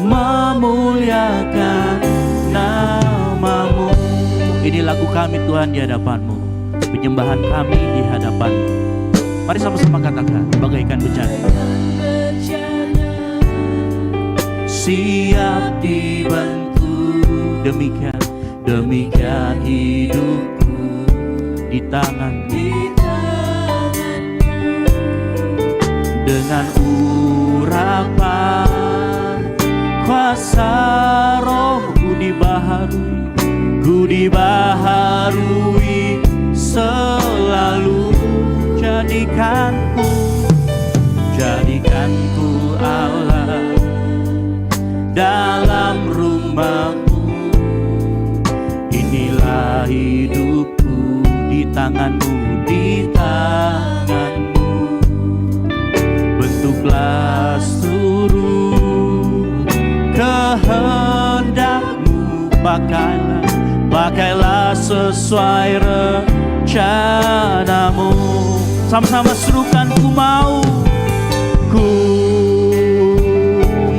memuliakan namamu. Ini lagu kami Tuhan di hadapanmu, penyembahan kami di hadapanmu. Mari sama-sama katakan, bagaikan bejana siap dibentuk, demikian hidupku di tanganmu. Dengan urapan kuasa rohku dibaharui selalu. Jadikanku Allah dalam rumahmu. Inilah hidupku di tanganmu. Bentuklah seluruh kehendakmu. Pakailah sesuai rencanamu. Sama-sama serukan, ku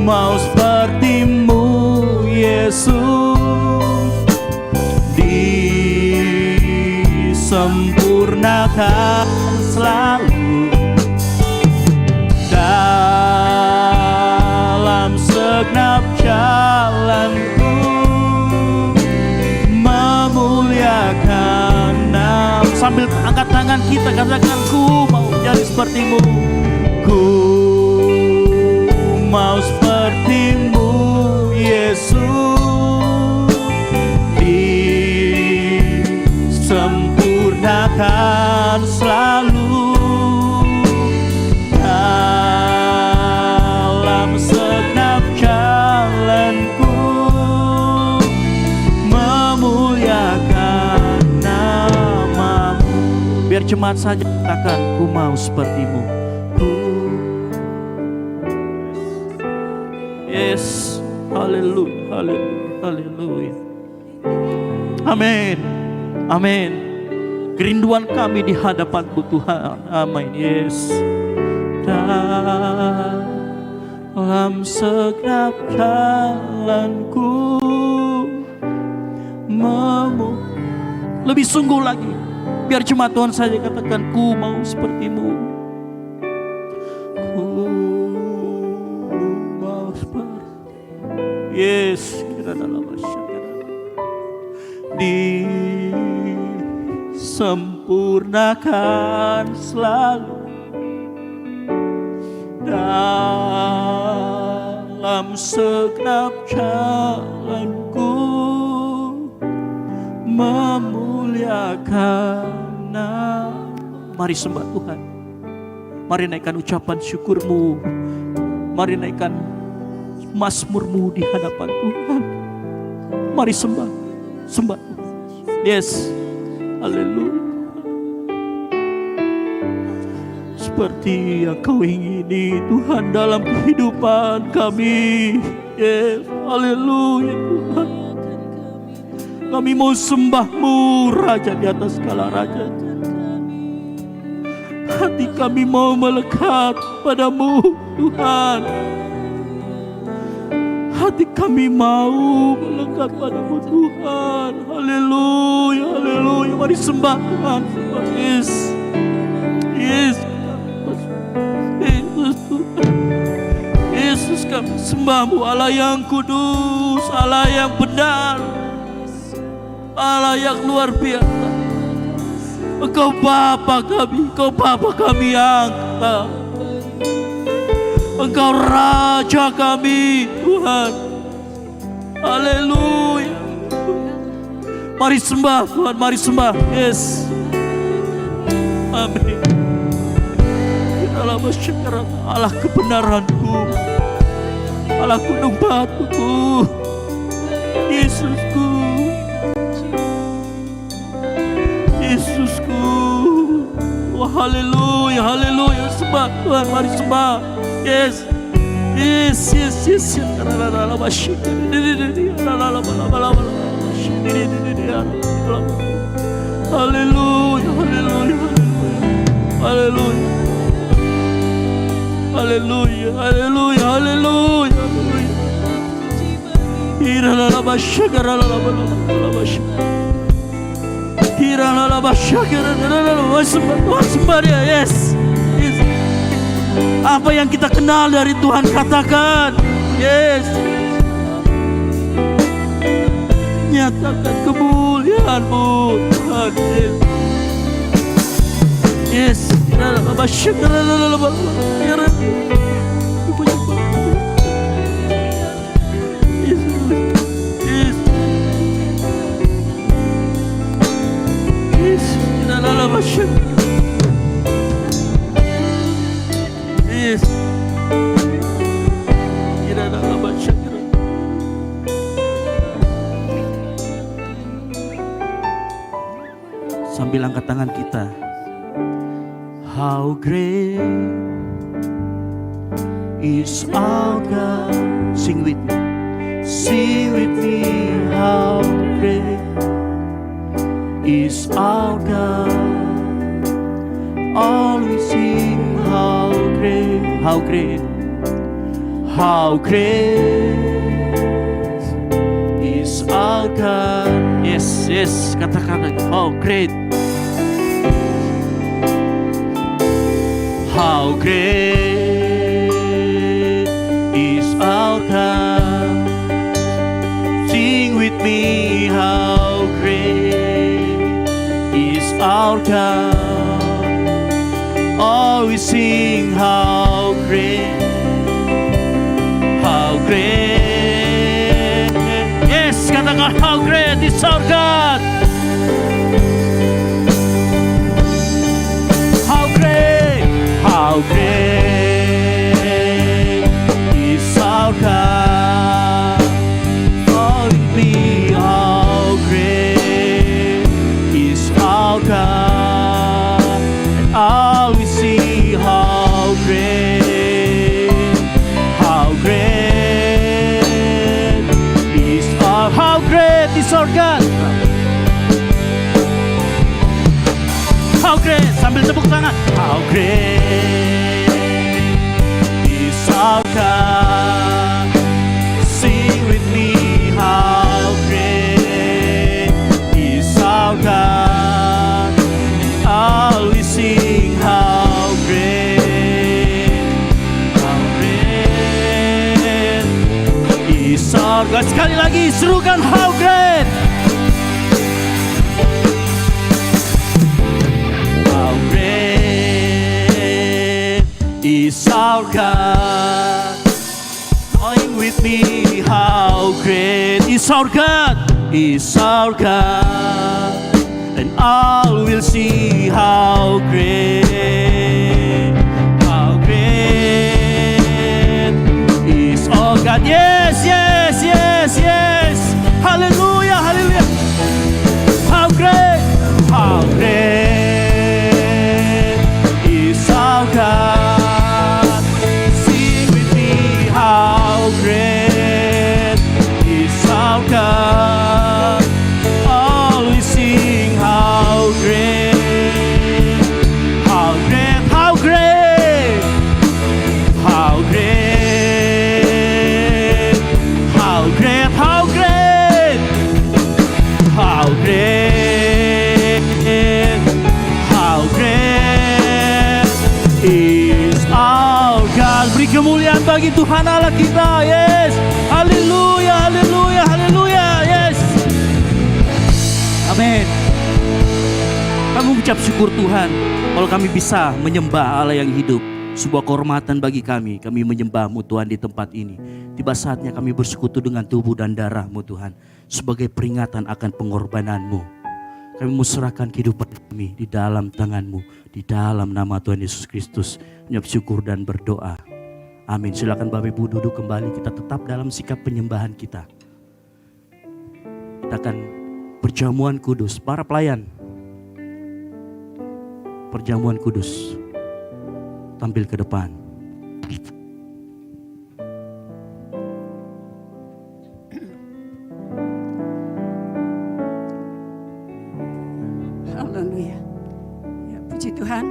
mau sepertimu Yesus. Disempurnakan selalu dalam segenap jalan sambil angkat tangan kita katakan, ku mau jadi seperti-Mu. Ku mau seperti-Mu, Yesus. Disempurnakan selalu dalam segenap jalanku, memuliakan nama-Mu. Biar jemaat saja katakan, ku mau seperti-Mu. Yes, haleluya, haleluya, haleluya. Amin, amin. Kerinduan kami di hadapan-Mu Tuhan. Amin. Yes. Dalam segenap jalanku, lebih sungguh lagi. Biar cuma Tuhan saja katakan, ku mau seperti-Mu. Ku mau seperti. Yes, kita dalam masyarakat. Disempurnakan selalu dalam segenap jalanku, memuliakan nama. Mari sembah Tuhan. Mari naikkan ucapan syukur-Mu. Mari naikkan mazmur-Mu di hadapan Tuhan. Mari sembah, sembah Tuhan. Yes, haleluya. Seperti yang Kau ingini Tuhan dalam kehidupan kami. Yes, haleluya Tuhan. Kami mau sembah-Mu, Raja di atas segala raja. Hati kami mau melekat padamu Tuhan. Hati kami mau melekat padamu Tuhan. Haleluya, haleluya. Mari sembah Tuhan. Yes, yes. Yesus Tuhan. Yesus, kami sembah-Mu, Allah yang kudus, Allah yang benar, Allah yang luar biasa. Engkau Bapa kami, Engkau Bapa kami yang kekal. Engkau Raja kami Tuhan. Haleluya. Mari sembah Tuhan, mari sembah. Yes. Amin. Allah kebenaranku, Allah gunung batuku, Yesusku, Yesusku. Oh, haleluya, haleluya. Sembah Tuhan, mari sembah. Yes, yes, yes, yes. Haleluya, haleluya, haleluya. Haleluya, haleluya, haleluya. Yes. Apa yang kita kenal dari Tuhan katakan. Yes. Nyatakan kemuliaan-Mu Tuhan. Yes. Yes. Sambil angkat tangan kita. How great is our God. Sing with me. Sing with me. How great is our God. Always sing how great, how great, how great is our God. Yes, yes, katakan lagi. How great. How great is our God. Sing with me, how great is our our God. Oh, we sing how great, how great. Yes, katakan how great is our God. How great, how great is our God. Oh, me, how great is our God. And all we see, how great is our, how great is our God. How great, sambil tepuk tangan. How great is our God. Sing with me, how great is our God. And all we sing, how great is our God. Sekali lagi serukan how great. Is our God. Join with me, how great is our God, is our God. And all will see how great is our God. Yes, yes, yes, yes. Hallelujah, hallelujah. How great is our God. God, all we sing, how great, how great, how great, how great, how great, how great, how great, how great is our God. Beri kemuliaan bagi Tuhan Allah kita. Yes, haleluya, haleluya, haleluya. Yes, amin. Kami mengucap syukur Tuhan kalau kami bisa menyembah Allah yang hidup. Sebuah kehormatan bagi kami. Kami menyembah-Mu Tuhan di tempat ini. Tiba saatnya kami bersekutu dengan tubuh dan darah-Mu Tuhan, sebagai peringatan akan pengorbanan-Mu. Kami musrahkan kehidupan kami di dalam tangan-Mu, di dalam nama Tuhan Yesus Kristus. Mengucap syukur dan berdoa. Amin. Silakan Bapak Ibu duduk kembali. Kita tetap dalam sikap penyembahan kita. Kita akan perjamuan kudus. Para pelayan, perjamuan kudus, tampil ke depan. Haleluya. Ya, puji Tuhan.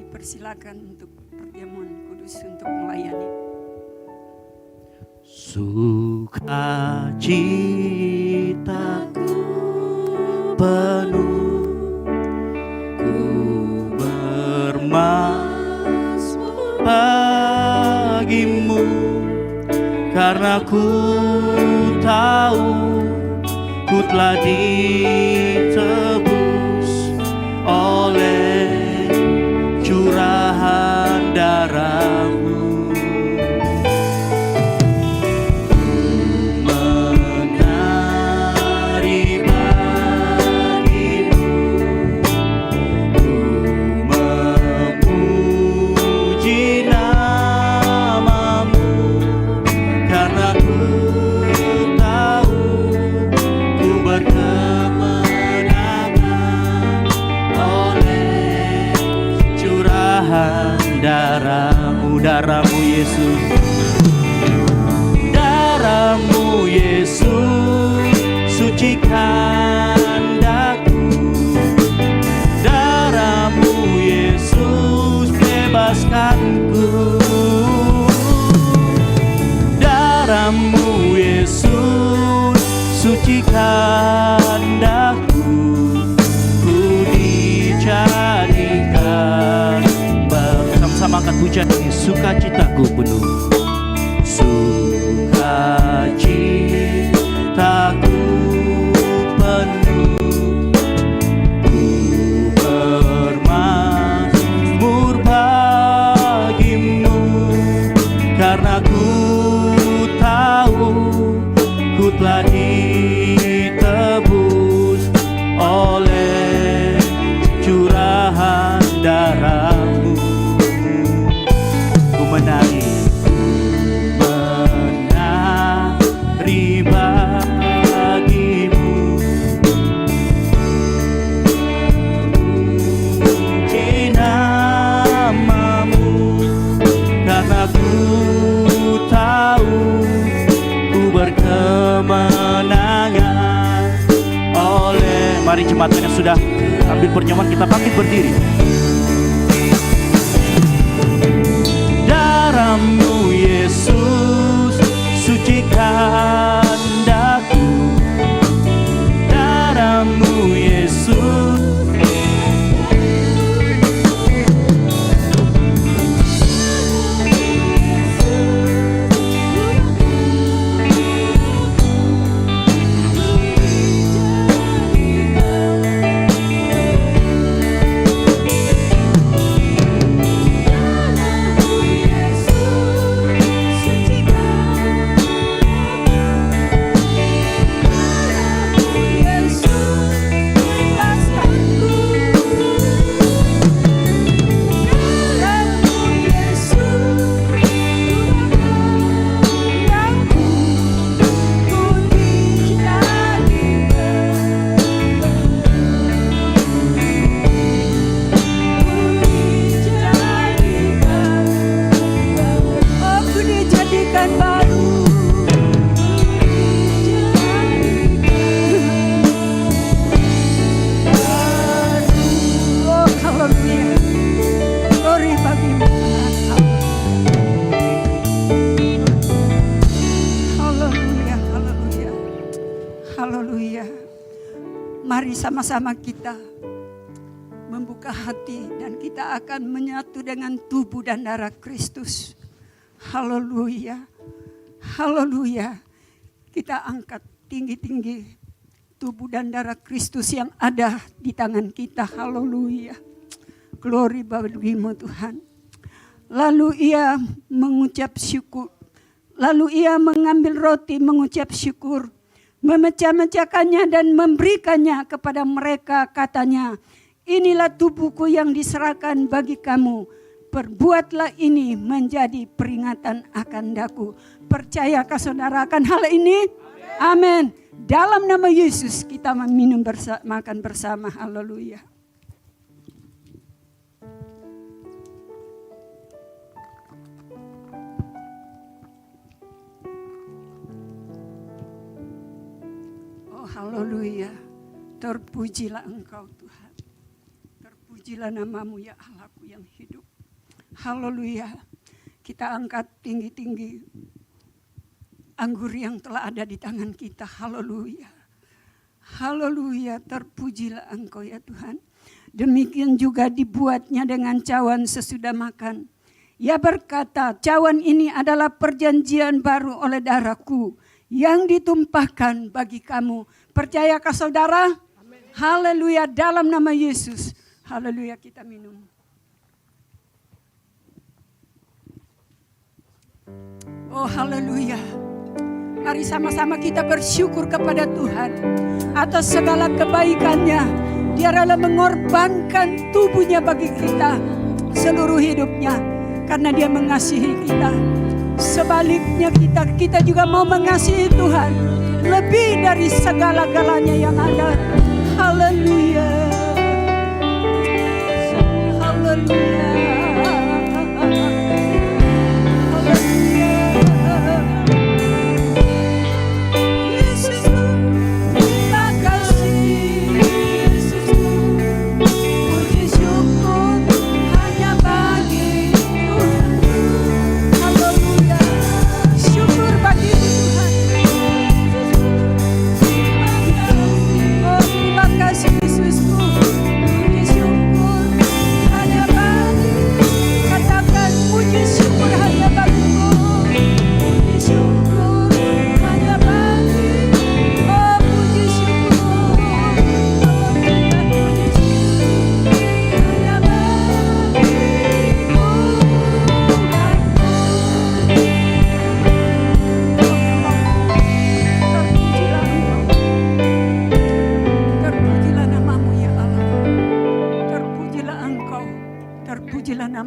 Dipersilakan untuk perjamuan kudus untuk melayani. Sukacitaku penuh, ku bermasmur bagimu, karena ku tahu ku telah ditebus oleh curahan darah-Mu. Darah-Mu Yesus, darah-Mu Yesus, sucikan daku. Darah-Mu Yesus, bebaskanku. Darah-Mu Yesus, sucikan daku. Ku dijadikan bersama-sama angkat pujian ini. Sukacitaku penuh, sukacitaku penuh, karena ku tahu ku telah ditebus oleh curahan darahmu. Ku menari bagimu, puji namamu, karena ku tahu ku berkemenangan oleh. Mari jemaat yang sudah ambil perjamuan, kita bangkit berdiri. Darahmu Yesus sucikan daku, darahmu Yesus sama-sama kita membuka hati dan kita akan menyatu dengan tubuh dan darah Kristus. Haleluya. Haleluya. Kita angkat tinggi-tinggi tubuh dan darah Kristus yang ada di tangan kita. Haleluya. Glory bagimu Tuhan. Lalu ia mengucap syukur. Lalu ia mengambil roti mengucap syukur. Memecah-mecahkannya dan memberikannya kepada mereka, katanya, inilah tubuhku yang diserahkan bagi kamu. Perbuatlah ini menjadi peringatan akan daku. Percayakah saudara akan hal ini? Amin. Dalam nama Yesus kita minum makan bersama. Haleluya. Haleluya, terpujilah Engkau Tuhan, terpujilah namamu ya Allahku yang hidup. Haleluya, kita angkat tinggi-tinggi anggur yang telah ada di tangan kita. Haleluya, haleluya, terpujilah Engkau ya Tuhan. Demikian juga dibuatnya dengan cawan sesudah makan. Ia berkata, cawan ini adalah perjanjian baru oleh darahku yang ditumpahkan bagi kamu. Percayakah saudara? Amen. Haleluya, dalam nama Yesus. Haleluya, kita minum. Oh haleluya. Mari sama-sama kita bersyukur kepada Tuhan atas segala kebaikannya. Dia rela mengorbankan tubuhnya bagi kita seluruh hidupnya karena dia mengasihi kita. Sebaliknya kita juga mau mengasihi Tuhan lebih dari segala-galanya yang ada. Haleluya. Haleluya. Yesus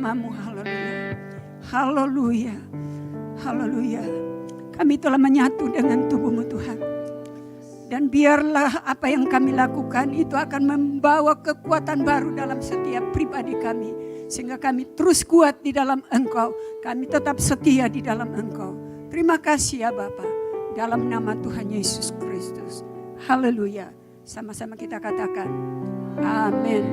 namamu. Haleluya. Haleluya. Haleluya. Kami telah menyatu dengan tubuhmu Tuhan. Dan biarlah apa yang kami lakukan itu akan membawa kekuatan baru dalam setiap pribadi kami. Sehingga kami terus kuat di dalam Engkau. Kami tetap setia di dalam Engkau. Terima kasih ya Bapa. Dalam nama Tuhan Yesus Kristus. Haleluya. Sama-sama kita katakan. Amin.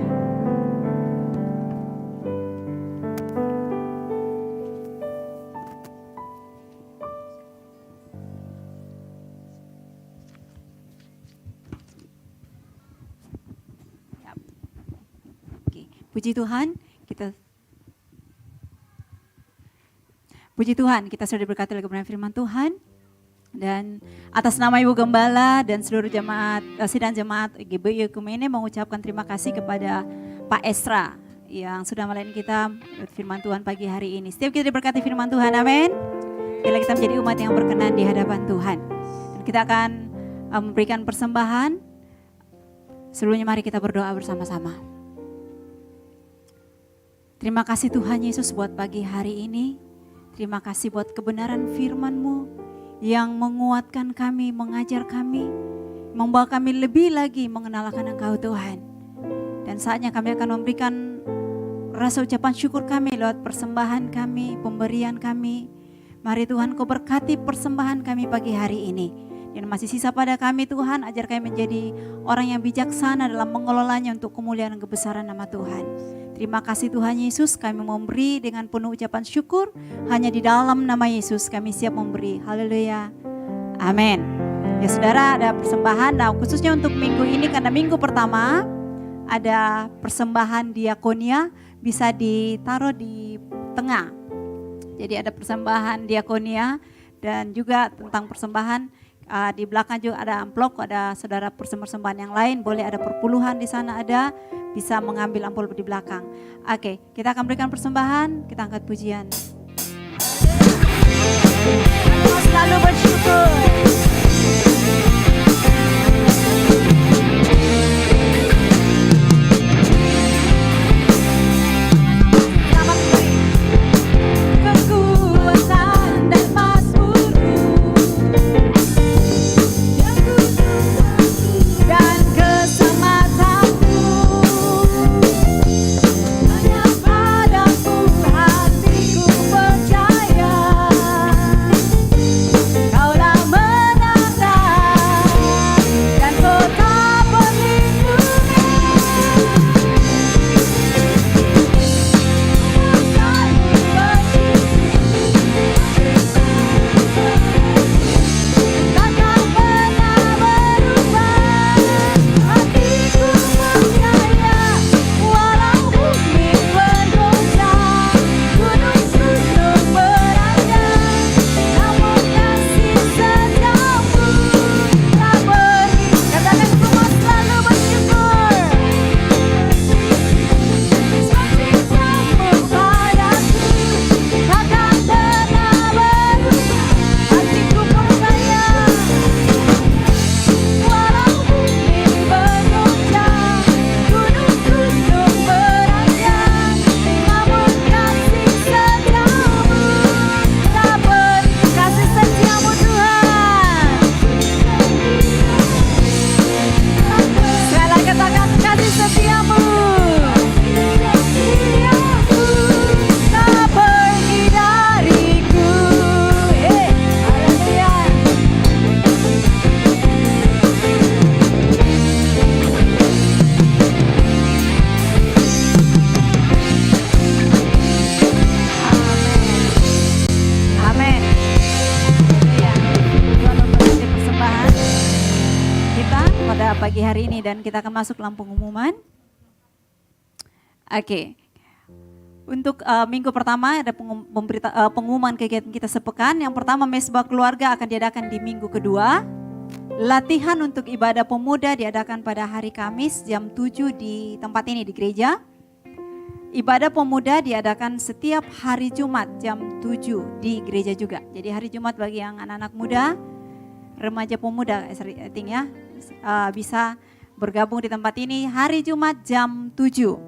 Puji Tuhan, kita sudah diberkati oleh kebenaran firman Tuhan. Dan atas nama Ibu Gembala dan seluruh jemaat, sidang jemaat GBI Ekumene mengucapkan terima kasih kepada Pak Esra yang sudah melayani kita firman Tuhan pagi hari ini. Setiap kita diberkati firman Tuhan, amin. Bila kita menjadi umat yang berkenan di hadapan Tuhan. Dan kita akan memberikan persembahan. Sebelumnya mari kita berdoa bersama-sama. Terima kasih Tuhan Yesus buat pagi hari ini. Terima kasih buat kebenaran firman-Mu yang menguatkan kami, mengajar kami, membawa kami lebih lagi mengenal akan Engkau Tuhan. Dan saatnya kami akan memberikan rasa ucapan syukur kami lewat persembahan kami, pemberian kami. Mari Tuhan Kau berkati persembahan kami pagi hari ini. Dan masih sisa pada kami Tuhan, ajar kami menjadi orang yang bijaksana dalam mengelolanya untuk kemuliaan dan kebesaran nama Tuhan. Terima kasih Tuhan Yesus, kami memberi dengan penuh ucapan syukur. Hanya di dalam nama Yesus kami siap memberi. Haleluya. Amin. Ya saudara, ada persembahan. Nah khususnya untuk minggu ini, karena minggu pertama ada persembahan diakonia, bisa ditaruh di tengah. Jadi ada persembahan diakonia dan juga tentang persembahan. Di belakang juga ada amplop, ada saudara persembahan yang lain, boleh ada perpuluhan di sana ada, bisa mengambil amplop di belakang. Oke, kita akan berikan persembahan, kita angkat pujian. Selalu bersyukur. Pagi hari ini dan kita akan masuk dalam pengumuman. Oke. Untuk minggu pertama ada pengumuman kegiatan kita sepekan. Yang pertama mesbah keluarga akan diadakan di minggu kedua. Latihan untuk ibadah pemuda diadakan pada hari Kamis jam 7 di tempat ini di gereja. Ibadah pemuda diadakan setiap hari Jumat jam 7 di gereja juga. Jadi hari Jumat bagi yang anak-anak muda, remaja pemuda ya, bisa bergabung di tempat ini hari Jumat jam 7.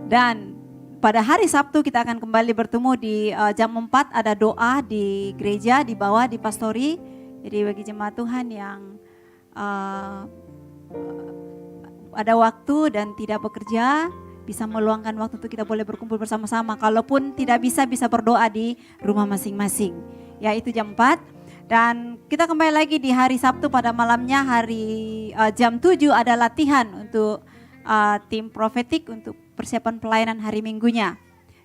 Dan pada hari Sabtu kita akan kembali bertemu di jam 4, ada doa di gereja di bawah di pastori. Jadi bagi jemaat Tuhan yang ada waktu dan tidak bekerja, bisa meluangkan waktu untuk kita boleh berkumpul bersama-sama. Kalaupun tidak bisa berdoa di rumah masing-masing. Ya, itu jam 4. Dan kita kembali lagi di hari Sabtu pada malamnya, hari jam 7 ada latihan untuk tim profetik untuk persiapan pelayanan hari Minggunya.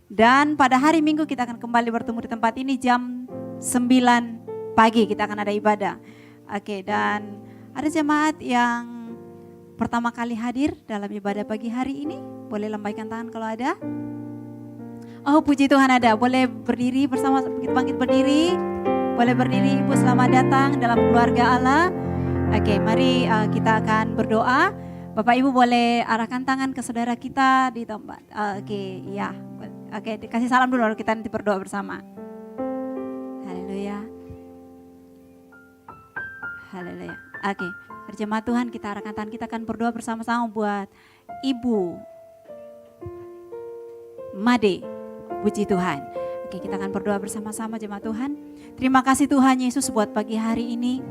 Dan pada hari Minggu kita akan kembali bertemu di tempat ini jam 9 pagi kita akan ada ibadah. Oke, dan ada jemaat yang pertama kali hadir dalam ibadah pagi hari ini, boleh lambaikan tangan kalau ada. Oh, puji Tuhan ada. Boleh berdiri bersama, kita bangkit berdiri. Boleh berdiri Ibu, selamat datang dalam keluarga Allah. Oke, mari kita akan berdoa. Bapak Ibu boleh arahkan tangan ke saudara kita di tempat. Oke, ya. Oke, dikasih salam dulu lalu kita nanti berdoa bersama. Haleluya. Haleluya. Oke, berjemaat Tuhan kita arahkan tangan, kita akan berdoa bersama-sama buat Ibu Made. Puji Tuhan. Oke, kita akan berdoa bersama-sama jemaat Tuhan. Terima kasih Tuhan Yesus buat pagi hari ini.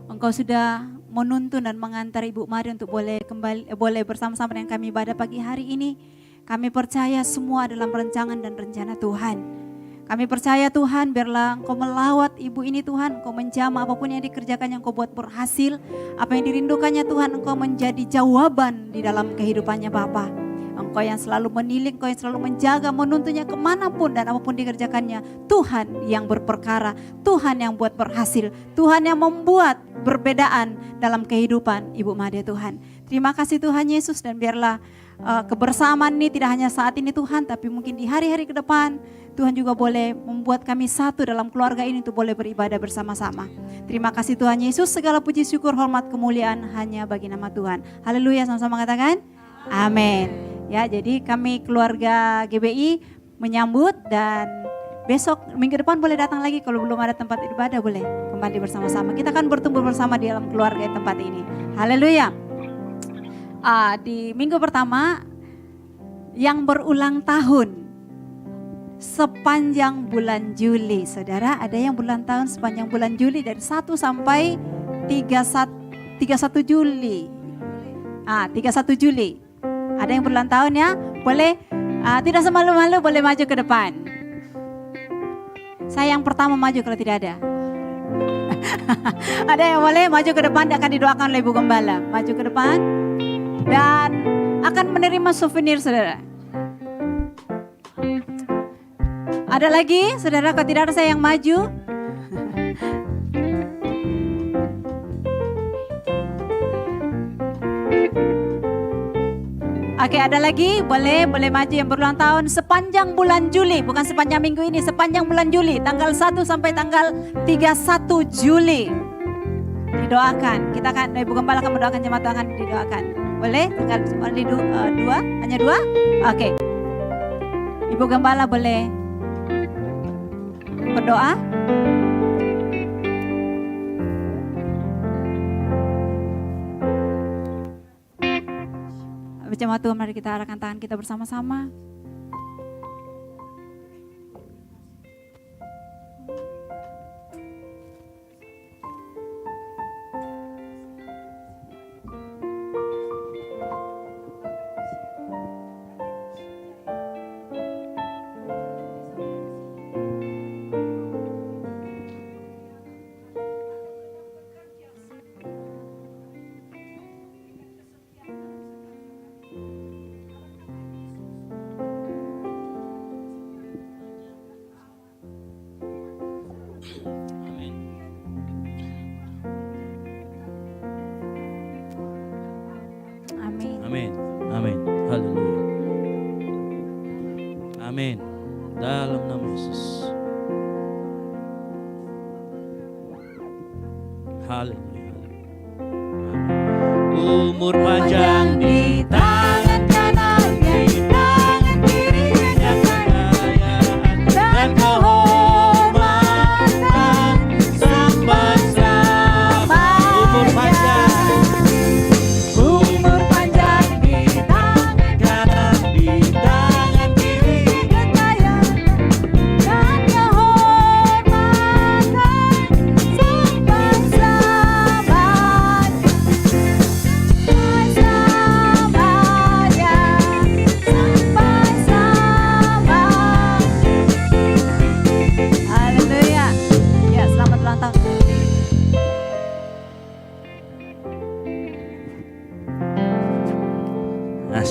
Engkau sudah menuntun dan mengantar Ibu Made untuk boleh bersama-sama dengan kami ibadah pagi hari ini. Kami percaya semua dalam rancangan dan rencana Tuhan. Kami percaya Tuhan, biarlah Engkau melawat Ibu ini Tuhan, Engkau menjamah apapun yang dikerjakan yang Engkau buat berhasil. Apa yang dirindukannya Tuhan, Engkau menjadi jawaban di dalam kehidupannya Bapa. Engkau yang selalu menilik, Engkau yang selalu menjaga, menuntunnya kemanapun dan apapun dikerjakannya. Tuhan yang berperkara, Tuhan yang buat berhasil, Tuhan yang membuat perbedaan dalam kehidupan Ibu Made Tuhan. Terima kasih Tuhan Yesus, dan biarlah kebersamaan ini tidak hanya saat ini Tuhan, tapi mungkin di hari-hari ke depan Tuhan juga boleh membuat kami satu dalam keluarga ini untuk boleh beribadah bersama-sama. Terima kasih Tuhan Yesus, segala puji syukur hormat kemuliaan hanya bagi nama Tuhan. Haleluya, sama-sama katakan amin. Ya, jadi kami keluarga GBI menyambut, dan besok minggu depan boleh datang lagi kalau belum ada tempat ibadah, boleh kembali bersama-sama. Kita akan bertumbuh bersama di dalam keluarga tempat ini. Haleluya. Di minggu pertama yang berulang tahun sepanjang bulan Juli. Saudara, ada yang berulang tahun sepanjang bulan Juli dari 1 sampai 31 Juli. 31 Juli. Ada yang berulang tahun ya? Boleh tidak semalu-malu, boleh maju ke depan. Saya yang pertama maju kalau tidak ada. Ada yang boleh maju ke depan, akan didoakan oleh Ibu Gembala. Maju ke depan dan akan menerima souvenir saudara. Ada lagi saudara, kalau tidak ada saya yang maju. Oke, ada lagi, boleh maju yang berulang tahun sepanjang bulan Juli, bukan sepanjang minggu ini, sepanjang bulan Juli, tanggal 1 sampai tanggal 31 Juli. Didoakan, kita akan, Ibu Gembala akan mendoakan, jemaat akan didoakan. Boleh? Tinggal dua, hanya dua? Oke. Ibu Gembala boleh berdoa. Jemaat Tuhan, mari kita arahkan tangan kita bersama-sama. Amin. Amin. Haleluya. Amin. Dalam nama Yesus. Haleluya. Umur panjang di tangan kanan, di tangan kiri dan kekayaan dan kehormatan sampai sama. Umur panjang di tangan kanan, di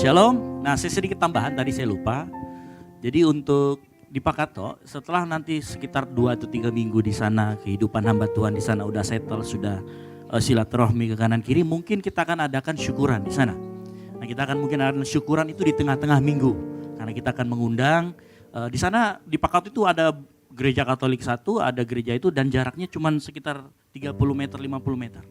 Shalom. Nah, saya sedikit tambahan tadi saya lupa. Jadi untuk di Pakato, setelah nanti sekitar 2 atau 3 minggu di sana, kehidupan hamba Tuhan di sana udah settle, sudah silaturahmi ke kanan kiri, mungkin kita akan adakan syukuran di sana. Nah, kita akan mungkin adakan syukuran itu di tengah-tengah minggu. Karena kita akan mengundang di sana di Pakato itu ada gereja Katolik satu, ada gereja itu dan jaraknya cuma sekitar 30 meter, 50 meter.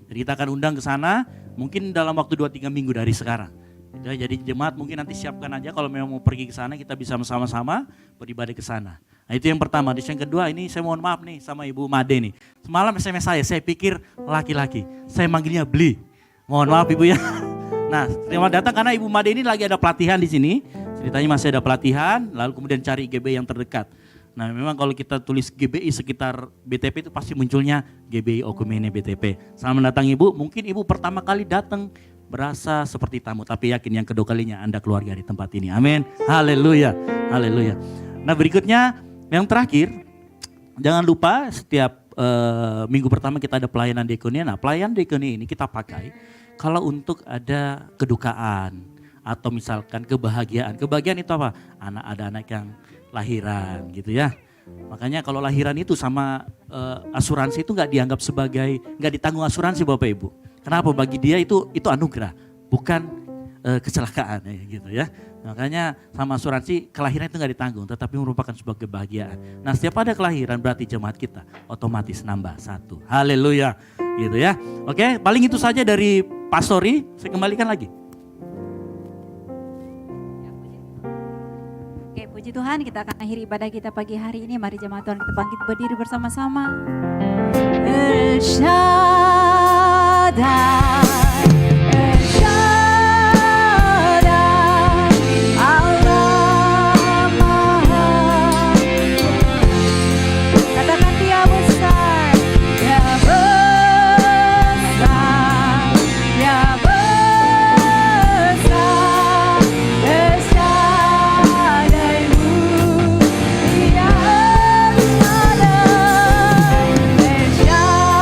Jadi kita akan undang ke sana mungkin dalam waktu 2-3 minggu dari sekarang. Jadi jemaat mungkin nanti siapkan aja kalau memang mau pergi ke sana kita bisa sama-sama beribadah ke sana. Nah, itu yang pertama. Yang kedua ini saya mohon maaf nih sama Ibu Made nih. Semalam SMS saya pikir laki-laki. Saya manggilnya Bli. Mohon maaf Ibu ya. Nah, terima datang karena Ibu Made ini lagi ada pelatihan di sini. Ceritanya masih ada pelatihan, lalu kemudian cari GBI yang terdekat. Nah, memang kalau kita tulis GBI sekitar BTP itu pasti munculnya GBI Okumene BTP. Selamat datang Ibu. Mungkin Ibu pertama kali datang berasa seperti tamu, tapi yakin yang kedua kalinya Anda keluarga di tempat ini. Amin. Haleluya. Haleluya. Nah, berikutnya yang terakhir, jangan lupa setiap minggu pertama kita ada pelayanan diakonia. Nah, pelayanan diakonia ini kita pakai kalau untuk ada kedukaan atau misalkan kebahagiaan. Kebahagiaan itu apa? Ada anak yang lahiran gitu ya. Makanya kalau lahiran itu sama asuransi itu nggak dianggap sebagai, nggak ditanggung asuransi Bapak Ibu. Kenapa? Bagi dia itu anugerah, bukan kecelakaan gitu ya. Makanya sama asuransi kelahiran itu nggak ditanggung, tetapi merupakan sebuah kebahagiaan. Nah, setiap ada kelahiran berarti jemaat kita otomatis nambah 1. Haleluya, gitu ya. Oke, paling itu saja dari Pastori. Saya kembalikan lagi. Oke, puji Tuhan, kita akan akhiri ibadah kita pagi hari ini. Mari jemaat Tuhan kita bangkit berdiri bersama-sama. El Shaddai, El Shaddai, Allah Maha. Katakan Dia besar, Dia besar, Dia besar. El Shaddai-Mu, Dia El Shaddai, El Shaddai.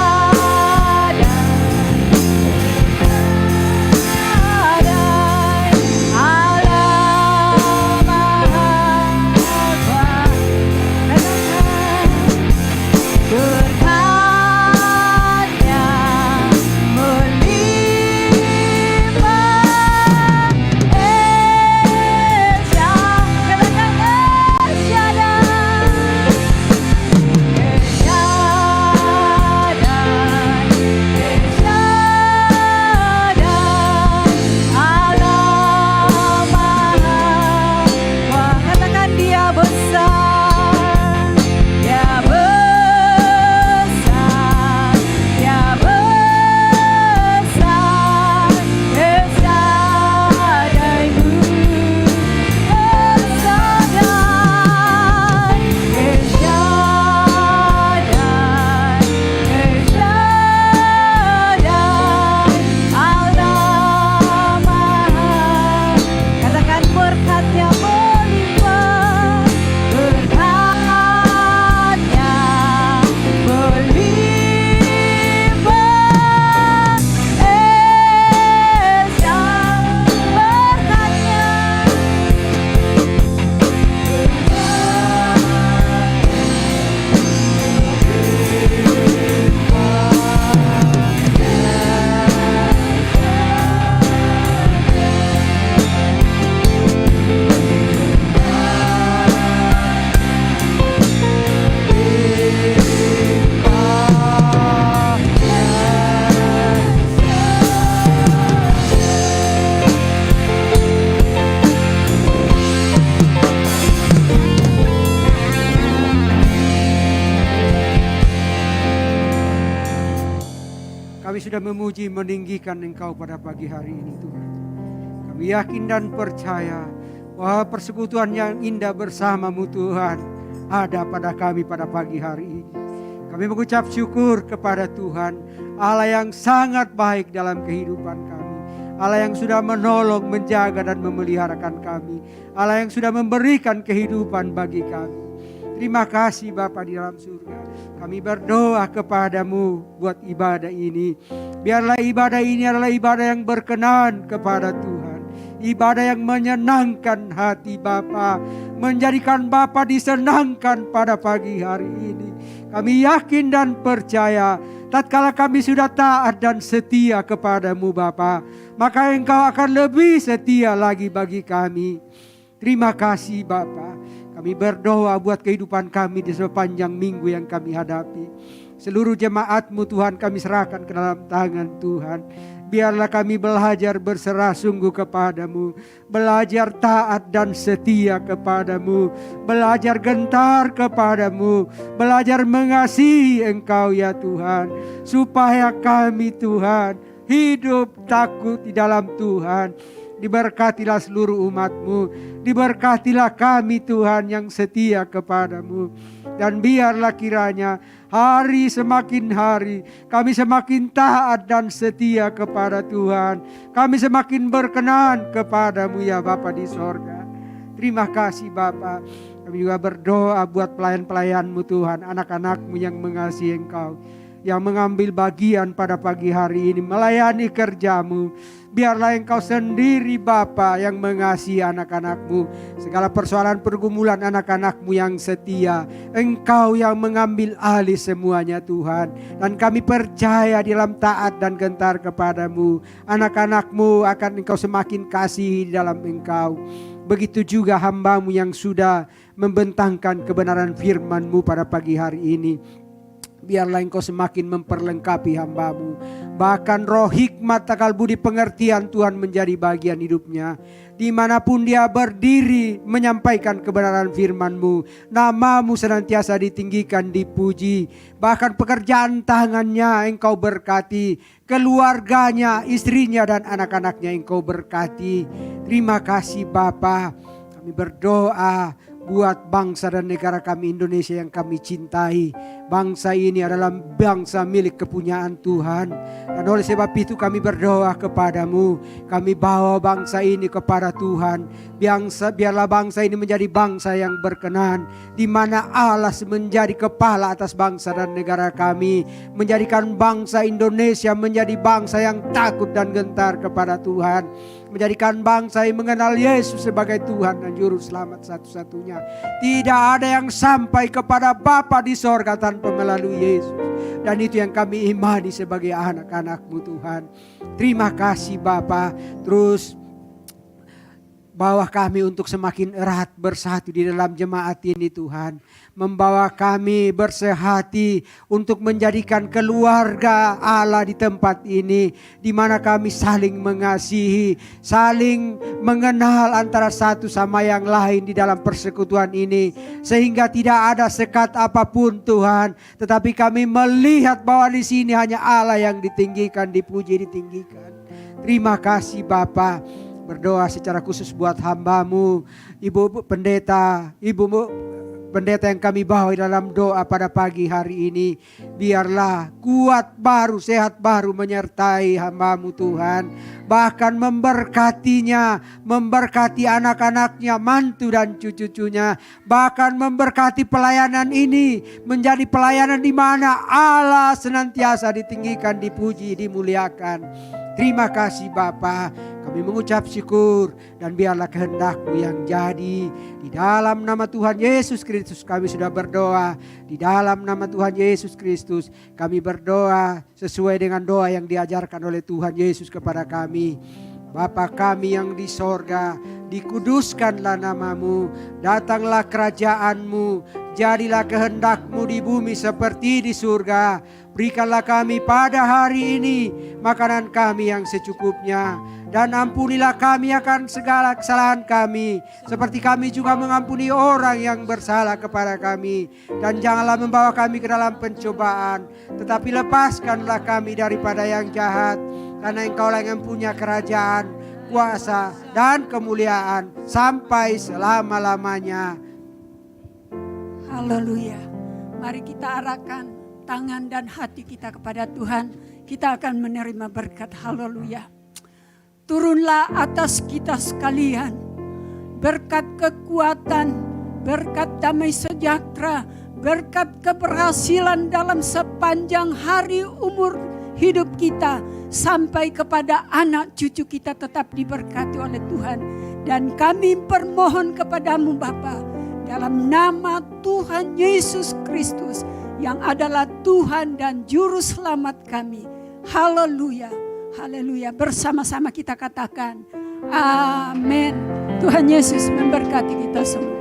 Kami sudah memuji meninggikan Engkau pada pagi hari ini Tuhan. Kami yakin dan percaya bahwa persekutuan yang indah bersama-Mu Tuhan ada pada kami pada pagi hari ini. Kami mengucap syukur kepada Tuhan, Allah yang sangat baik dalam kehidupan kami. Allah yang sudah menolong, menjaga dan memeliharakan kami. Allah yang sudah memberikan kehidupan bagi kami. Terima kasih Bapa di dalam surga. Kami berdoa kepadamu buat ibadah ini. Biarlah ibadah ini adalah ibadah yang berkenan kepada Tuhan. ibadah yang menyenangkan hati Bapa, menjadikan Bapa disenangkan pada pagi hari ini. Kami yakin dan percaya, tatkala kami sudah taat dan setia kepadamu Bapa, maka Engkau akan lebih setia lagi bagi kami. Terima kasih Bapa. Kami berdoa buat kehidupan kami di sepanjang minggu yang kami hadapi. Seluruh jemaat-Mu Tuhan kami serahkan ke dalam tangan Tuhan. Biarlah kami belajar berserah sungguh kepadamu, belajar taat dan setia kepadamu, belajar gentar kepadamu, belajar mengasihi Engkau ya Tuhan. Supaya kami Tuhan hidup takut di dalam Tuhan. Diberkatilah seluruh umat-Mu, diberkatilah kami Tuhan yang setia kepadamu. Dan biarlah kiranya hari semakin hari kami semakin taat dan setia kepada Tuhan. Kami semakin berkenan kepadamu ya Bapa di sorga. Terima kasih Bapa. Kami juga berdoa buat pelayan-pelayan-Mu Tuhan, anak-anak-Mu yang mengasihi Engkau, yang mengambil bagian pada pagi hari ini melayani kerja-Mu. Biarlah Engkau sendiri Bapa yang mengasihi anak-anak-Mu. Segala persoalan pergumulan anak-anak-Mu yang setia, Engkau yang mengambil alih semuanya Tuhan. Dan kami percaya di dalam taat dan gentar kepadamu, anak-anak-Mu akan Engkau semakin kasihi di dalam Engkau. Begitu juga hamba-Mu yang sudah membentangkan kebenaran firman-Mu pada pagi hari ini. Biarlah Engkau semakin memperlengkapi hamba-Mu. Bahkan roh hikmat, akal budi, pengertian Tuhan menjadi bagian hidupnya. Dimanapun dia berdiri menyampaikan kebenaran firman-Mu, nama-Mu senantiasa ditinggikan, dipuji. Bahkan pekerjaan tangannya Engkau berkati, keluarganya, istrinya dan anak-anaknya Engkau berkati. Terima kasih Bapa. Kami berdoa buat bangsa dan negara kami Indonesia yang kami cintai. Bangsa ini adalah bangsa milik kepunyaan Tuhan. Dan oleh sebab itu kami berdoa kepadamu. Kami bawa bangsa ini kepada Tuhan. Biarlah bangsa ini menjadi bangsa yang berkenan, di mana Allah menjadi kepala atas bangsa dan negara kami. Menjadikan bangsa Indonesia menjadi bangsa yang takut dan gentar kepada Tuhan. Menjadikan bangsa yang mengenal Yesus sebagai Tuhan dan Juru Selamat satu-satunya. Tidak ada yang sampai kepada Bapa di sorga tanpa melalui Yesus. Dan itu yang kami imani sebagai anak-anak-Mu Tuhan. Terima kasih Bapa. Terus bawa kami untuk semakin erat bersatu di dalam jemaat ini Tuhan. Membawa kami bersehati untuk menjadikan keluarga Allah di tempat ini, di mana kami saling mengasihi, saling mengenal antara satu sama yang lain di dalam persekutuan ini. Sehingga tidak ada sekat apapun Tuhan, tetapi kami melihat bahwa di sini hanya Allah yang ditinggikan, dipuji, ditinggikan. Terima kasih Bapa. Berdoa secara khusus buat hamba-Mu, Ibu Pendeta, Ibu Pendeta yang kami bawa dalam doa pada pagi hari ini. Biarlah kuat baru, sehat baru menyertai hamba-Mu Tuhan. Bahkan memberkatinya, memberkati anak-anaknya, mantu dan cucu-cucunya. Bahkan memberkati pelayanan ini menjadi pelayanan di mana Allah senantiasa ditinggikan, dipuji, dimuliakan. Terima kasih Bapa. Kami mengucap syukur dan biarlah kehendak-Mu yang jadi. Di dalam nama Tuhan Yesus Kristus kami sudah berdoa. Di dalam nama Tuhan Yesus Kristus kami berdoa sesuai dengan doa yang diajarkan oleh Tuhan Yesus kepada kami. Bapa kami yang di sorga, dikuduskanlah nama-Mu, datanglah kerajaan-Mu, jadilah kehendak-Mu di bumi seperti di surga. Berikanlah kami pada hari ini makanan kami yang secukupnya. Dan ampunilah kami akan segala kesalahan kami, seperti kami juga mengampuni orang yang bersalah kepada kami. Dan janganlah membawa kami ke dalam pencobaan, tetapi lepaskanlah kami daripada yang jahat. Karena Engkaulah yang punya kerajaan, kuasa, dan kemuliaan sampai selama-lamanya. Haleluya. Mari kita arahkan tangan dan hati kita kepada Tuhan. Kita akan menerima berkat. Haleluya. Turunlah atas kita sekalian berkat kekuatan, berkat damai sejahtera, berkat keberhasilan dalam sepanjang hari umur hidup kita. sampai kepada anak cucu kita tetap diberkati oleh Tuhan. Dan kami permohon kepadamu Bapa, dalam nama Tuhan Yesus Kristus yang adalah Tuhan dan Juru Selamat kami. Haleluya, haleluya. Bersama-sama kita katakan, amin. Tuhan Yesus memberkati kita semua.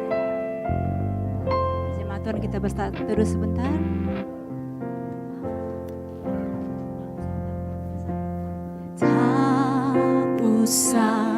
Jemaat Tuhan, kita berteduh sebentar. Tak usah